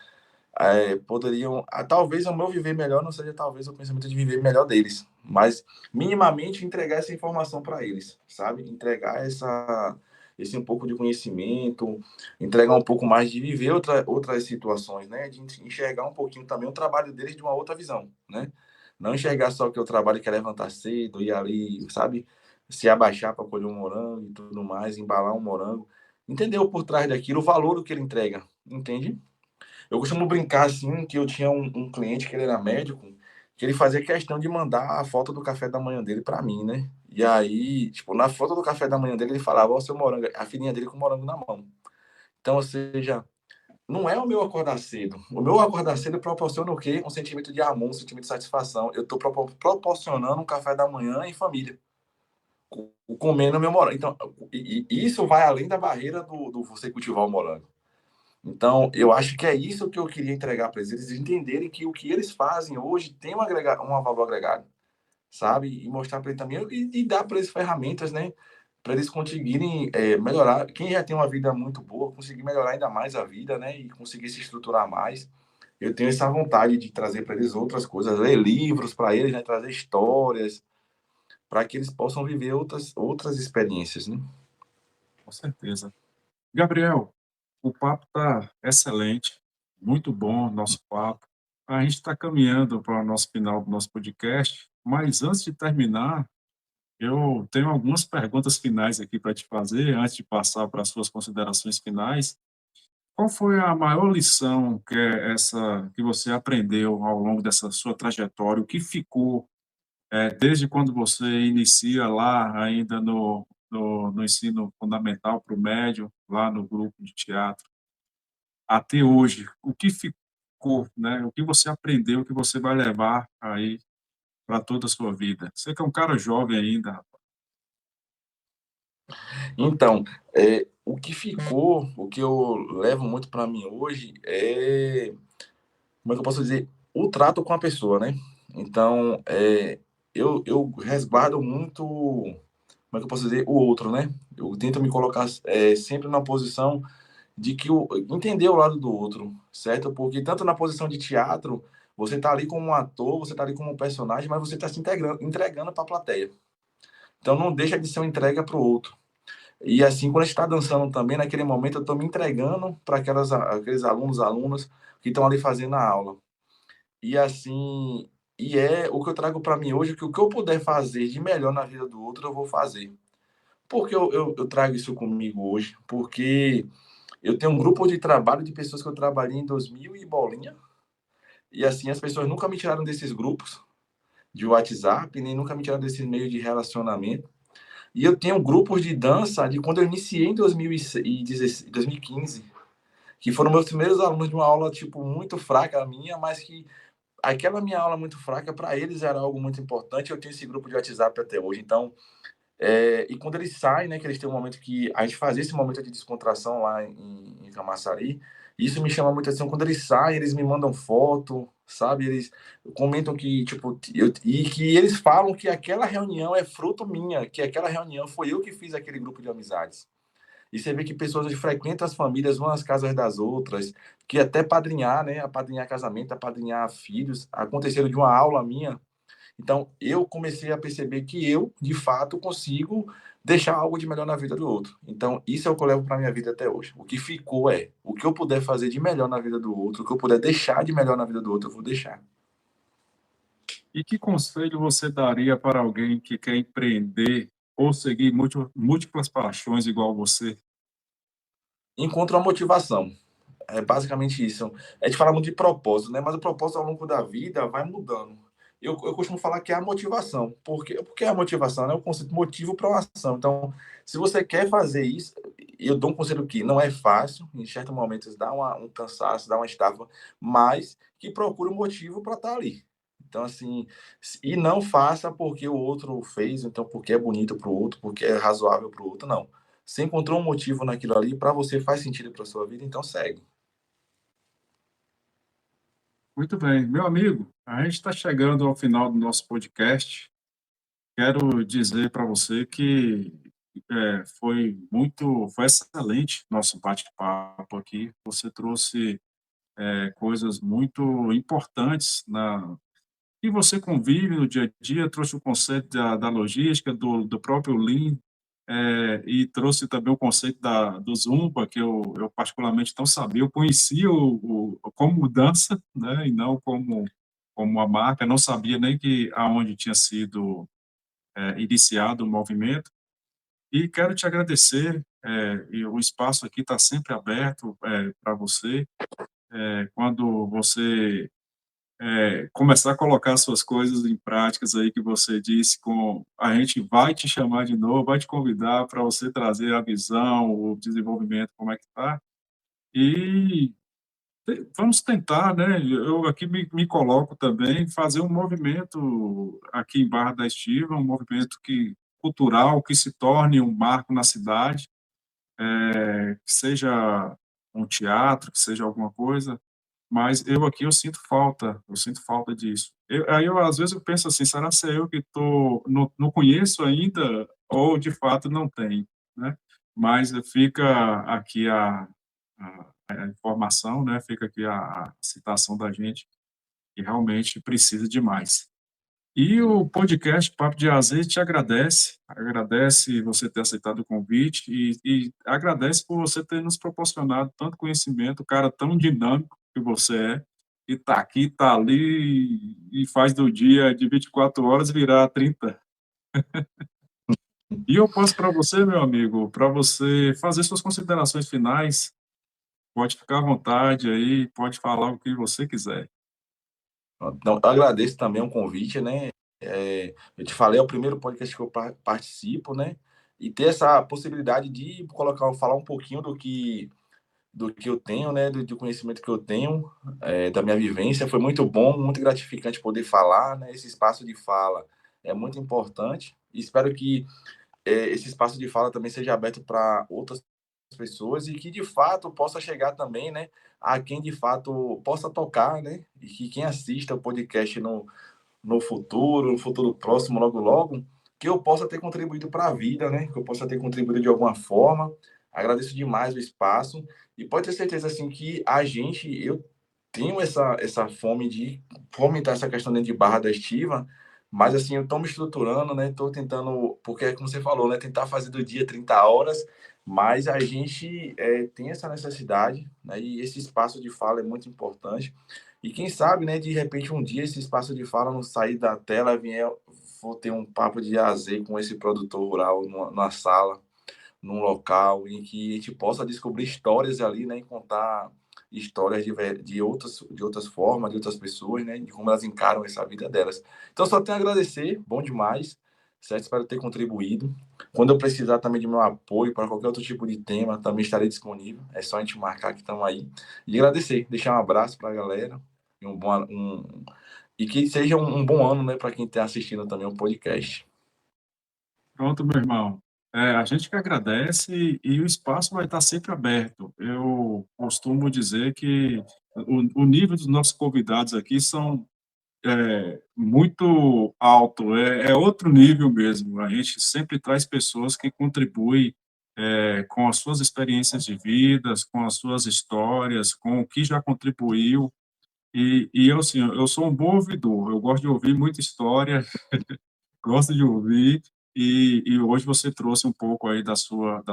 Speaker 3: poderiam, talvez o meu viver melhor não seja talvez o pensamento de viver melhor deles, mas minimamente entregar essa informação para eles, sabe? Entregar esse um pouco de conhecimento, entregar um pouco mais de viver outras situações, né? De enxergar um pouquinho também o trabalho deles de uma outra visão, né? Não enxergar só que o trabalho que é levantar cedo e ali, sabe? Se abaixar para colher um morango e tudo mais, embalar um morango. Entendeu por trás daquilo o valor do que ele entrega, entende? Eu costumo brincar assim que eu tinha um cliente que ele era médico, que ele fazia questão de mandar a foto do café da manhã dele para mim, né? E aí, tipo, na foto do café da manhã dele, ele falava, ó, seu morango, a filhinha dele com morango na mão. Então, ou seja, não é o meu acordar cedo. O meu acordar cedo proporciona o quê? Um sentimento de amor, um sentimento de satisfação. Eu estou proporcionando um café da manhã em família, comendo meu morango. Então, e isso vai além da barreira do você cultivar o morango. Então, eu acho que é isso que eu queria entregar para eles entenderem que o que eles fazem hoje tem um valor agregado, sabe? E mostrar para eles também, e dar para eles ferramentas, né? Para eles conseguirem melhorar. Quem já tem uma vida muito boa, conseguir melhorar ainda mais a vida, né? E conseguir se estruturar mais. Eu tenho essa vontade de trazer para eles outras coisas, ler livros para eles, né? Trazer histórias, para que eles possam viver outras experiências, né?
Speaker 1: Com certeza. Gabriel, o papo está excelente, muito bom nosso papo. A gente está caminhando para o nosso final do nosso podcast, mas antes de terminar, eu tenho algumas perguntas finais aqui para te fazer, antes de passar para as suas considerações finais. Qual foi a maior lição que é essa que você aprendeu ao longo dessa sua trajetória? O que ficou desde quando você inicia lá, ainda no ensino fundamental para o médio, lá no grupo de teatro, até hoje? O que ficou, né? O que você aprendeu, o que você vai levar aí para toda a sua vida? Você que é um cara jovem ainda, rapaz.
Speaker 3: Então, o que ficou, o que eu levo muito para mim hoje é, como é que eu posso dizer, o trato com a pessoa, né? Então, eu resguardo muito, como é que eu posso dizer, o outro, né? Eu tento me colocar sempre na posição de que entender o lado do outro, certo? Porque tanto na posição de teatro, você tá ali como um ator, você tá ali como um personagem, mas você tá se entregando para a plateia. Então não deixa de ser uma entrega para o outro. E assim, quando a gente está dançando também, naquele momento eu estou me entregando para aqueles alunos, alunas que estão ali fazendo a aula. E assim, e é o que eu trago para mim hoje, que o que eu puder fazer de melhor na vida do outro, eu vou fazer. Por que eu trago isso comigo hoje? Porque eu tenho um grupo de trabalho de pessoas que eu trabalhei em 2000 e bolinha, e assim, as pessoas nunca me tiraram desses grupos de WhatsApp, nem nunca me tiraram desses meios de relacionamento. E eu tenho grupos de dança de quando eu iniciei em 2015, que foram meus primeiros alunos de uma aula, tipo, muito fraca a minha, mas que aquela minha aula muito fraca, para eles era algo muito importante. Eu tenho esse grupo de WhatsApp até hoje. Então, e quando eles saem, né, que eles têm um momento que a gente fazia esse momento de descontração lá em Camaçari, isso me chama muita atenção. Quando eles saem, eles me mandam foto, sabe? Eles comentam que, tipo, e que eles falam que aquela reunião é fruto minha, que aquela reunião foi eu que fiz aquele grupo de amizades. E você vê que pessoas hoje frequentam as famílias, vão às casas das outras, que até padrinhar, né? Apadrinhar casamento, apadrinhar filhos, aconteceram de uma aula minha. Então, eu comecei a perceber que eu, de fato, consigo deixar algo de melhor na vida do outro. Então, isso é o que eu levo para minha vida até hoje. O que ficou é o que eu puder fazer de melhor na vida do outro, o que eu puder deixar de melhor na vida do outro, eu vou deixar.
Speaker 1: E que conselho você daria para alguém que quer empreender ou seguir múltiplas paixões igual você?
Speaker 3: Encontro a motivação. É basicamente isso. A gente fala muito de propósito, né? Mas o propósito ao longo da vida vai mudando. Eu costumo falar que é a motivação. Porque a motivação é o conceito motivo para uma ação. Então, se você quer fazer isso, eu dou um conselho que não é fácil, em certos momentos dá um cansaço, dá uma estafa, mas que procure um motivo para estar ali. Então, assim, e não faça porque o outro fez, então porque é bonito para o outro, porque é razoável para o outro, não. Você encontrou um motivo naquilo ali, para você faz sentido para sua vida, então segue.
Speaker 1: Muito bem. Meu amigo, a gente está chegando ao final do nosso podcast. Quero dizer para você que foi excelente nosso bate-papo aqui. Você trouxe coisas muito importantes que você convive no dia a dia, trouxe o conceito da logística, do próprio Lean, e trouxe também o conceito do Zumba, que eu particularmente não sabia. Eu conhecia como mudança, né, e não como uma marca, não sabia nem aonde tinha sido iniciado o movimento. E quero te agradecer, e o espaço aqui está sempre aberto para você. Quando você começar a colocar suas coisas em práticas aí que você disse, a gente vai te chamar de novo, vai te convidar para você trazer a visão, o desenvolvimento, como é que está. E vamos tentar, né? Eu aqui me coloco também, fazer um movimento aqui em Barra da Estiva, um movimento cultural que se torne um marco na cidade, que seja um teatro, que seja alguma coisa, mas eu aqui eu sinto falta disso. Aí às vezes eu penso assim, será que é eu que não conheço ainda ou de fato não tem, né? Mas fica aqui a informação, né? Fica aqui a citação da gente que realmente precisa de mais. E o podcast Papo de AZ te agradece você ter aceitado o convite e agradece por você ter nos proporcionado tanto conhecimento, cara tão dinâmico que você é, e tá aqui, tá ali e faz do dia de 24 horas virar 30. E eu passo para você, meu amigo, para você fazer suas considerações finais, pode ficar à vontade aí, pode falar o que você quiser.
Speaker 3: Então, eu agradeço também o convite, né? Eu te falei, é o primeiro podcast que eu participo, né? E ter essa possibilidade de falar um pouquinho do que eu tenho, né? Do conhecimento que eu tenho, da minha vivência. Foi muito bom, muito gratificante poder falar, né? Esse espaço de fala é muito importante. E espero que esse espaço de fala também seja aberto para outras pessoas e que de fato possa chegar também, né, a quem de fato possa tocar, né, e que quem assista o podcast no futuro próximo, logo logo, que eu possa ter contribuído para a vida, né? Que eu possa ter contribuído de alguma forma. Agradeço demais o espaço e pode ter certeza assim que eu tenho essa fome de fomentar essa questão dentro de Barra da Estiva, mas assim, eu estou me estruturando, né? Estou tentando, porque como você falou, né? Tentar fazer do dia 30 horas, mas a gente tem essa necessidade, né? E esse espaço de fala é muito importante. E quem sabe, né, de repente um dia esse espaço de fala não sair da tela, vou ter um papo de AZ com esse produtor rural numa sala, num local em que a gente possa descobrir histórias ali, né, e contar histórias de outras formas, de outras pessoas, né, de como elas encaram essa vida delas. Então, só tenho a agradecer, bom demais, certo? Espero ter contribuído. Quando eu precisar também de meu apoio para qualquer outro tipo de tema, também estarei disponível. É só a gente marcar que estamos aí. E agradecer, deixar um abraço para a galera e e que seja um bom ano, né, para quem está assistindo também o podcast.
Speaker 1: Pronto, meu irmão. A gente que agradece e o espaço vai estar sempre aberto. Eu costumo dizer que o nível dos nossos convidados aqui são muito alto, é outro nível mesmo. A gente sempre traz pessoas que contribuem com as suas experiências de vidas, com as suas histórias, com o que já contribuiu. E eu, assim, eu sou um bom ouvidor, eu gosto de ouvir muita história, gosto de ouvir, e hoje você trouxe um pouco aí da sua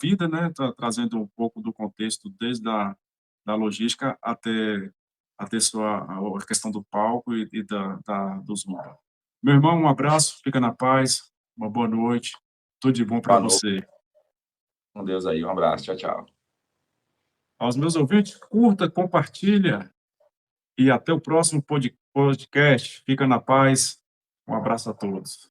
Speaker 1: vida, né, trazendo um pouco do contexto desde da logística até a questão do palco e do Zumba. Meu irmão, um abraço, fica na paz, uma boa noite, tudo de bom para
Speaker 3: Boa noite,
Speaker 1: você.
Speaker 3: com Deus aí. Um abraço. Tchau, tchau.
Speaker 1: Aos meus ouvintes, curta, compartilha e até o próximo podcast. Fica na paz. Um abraço a todos.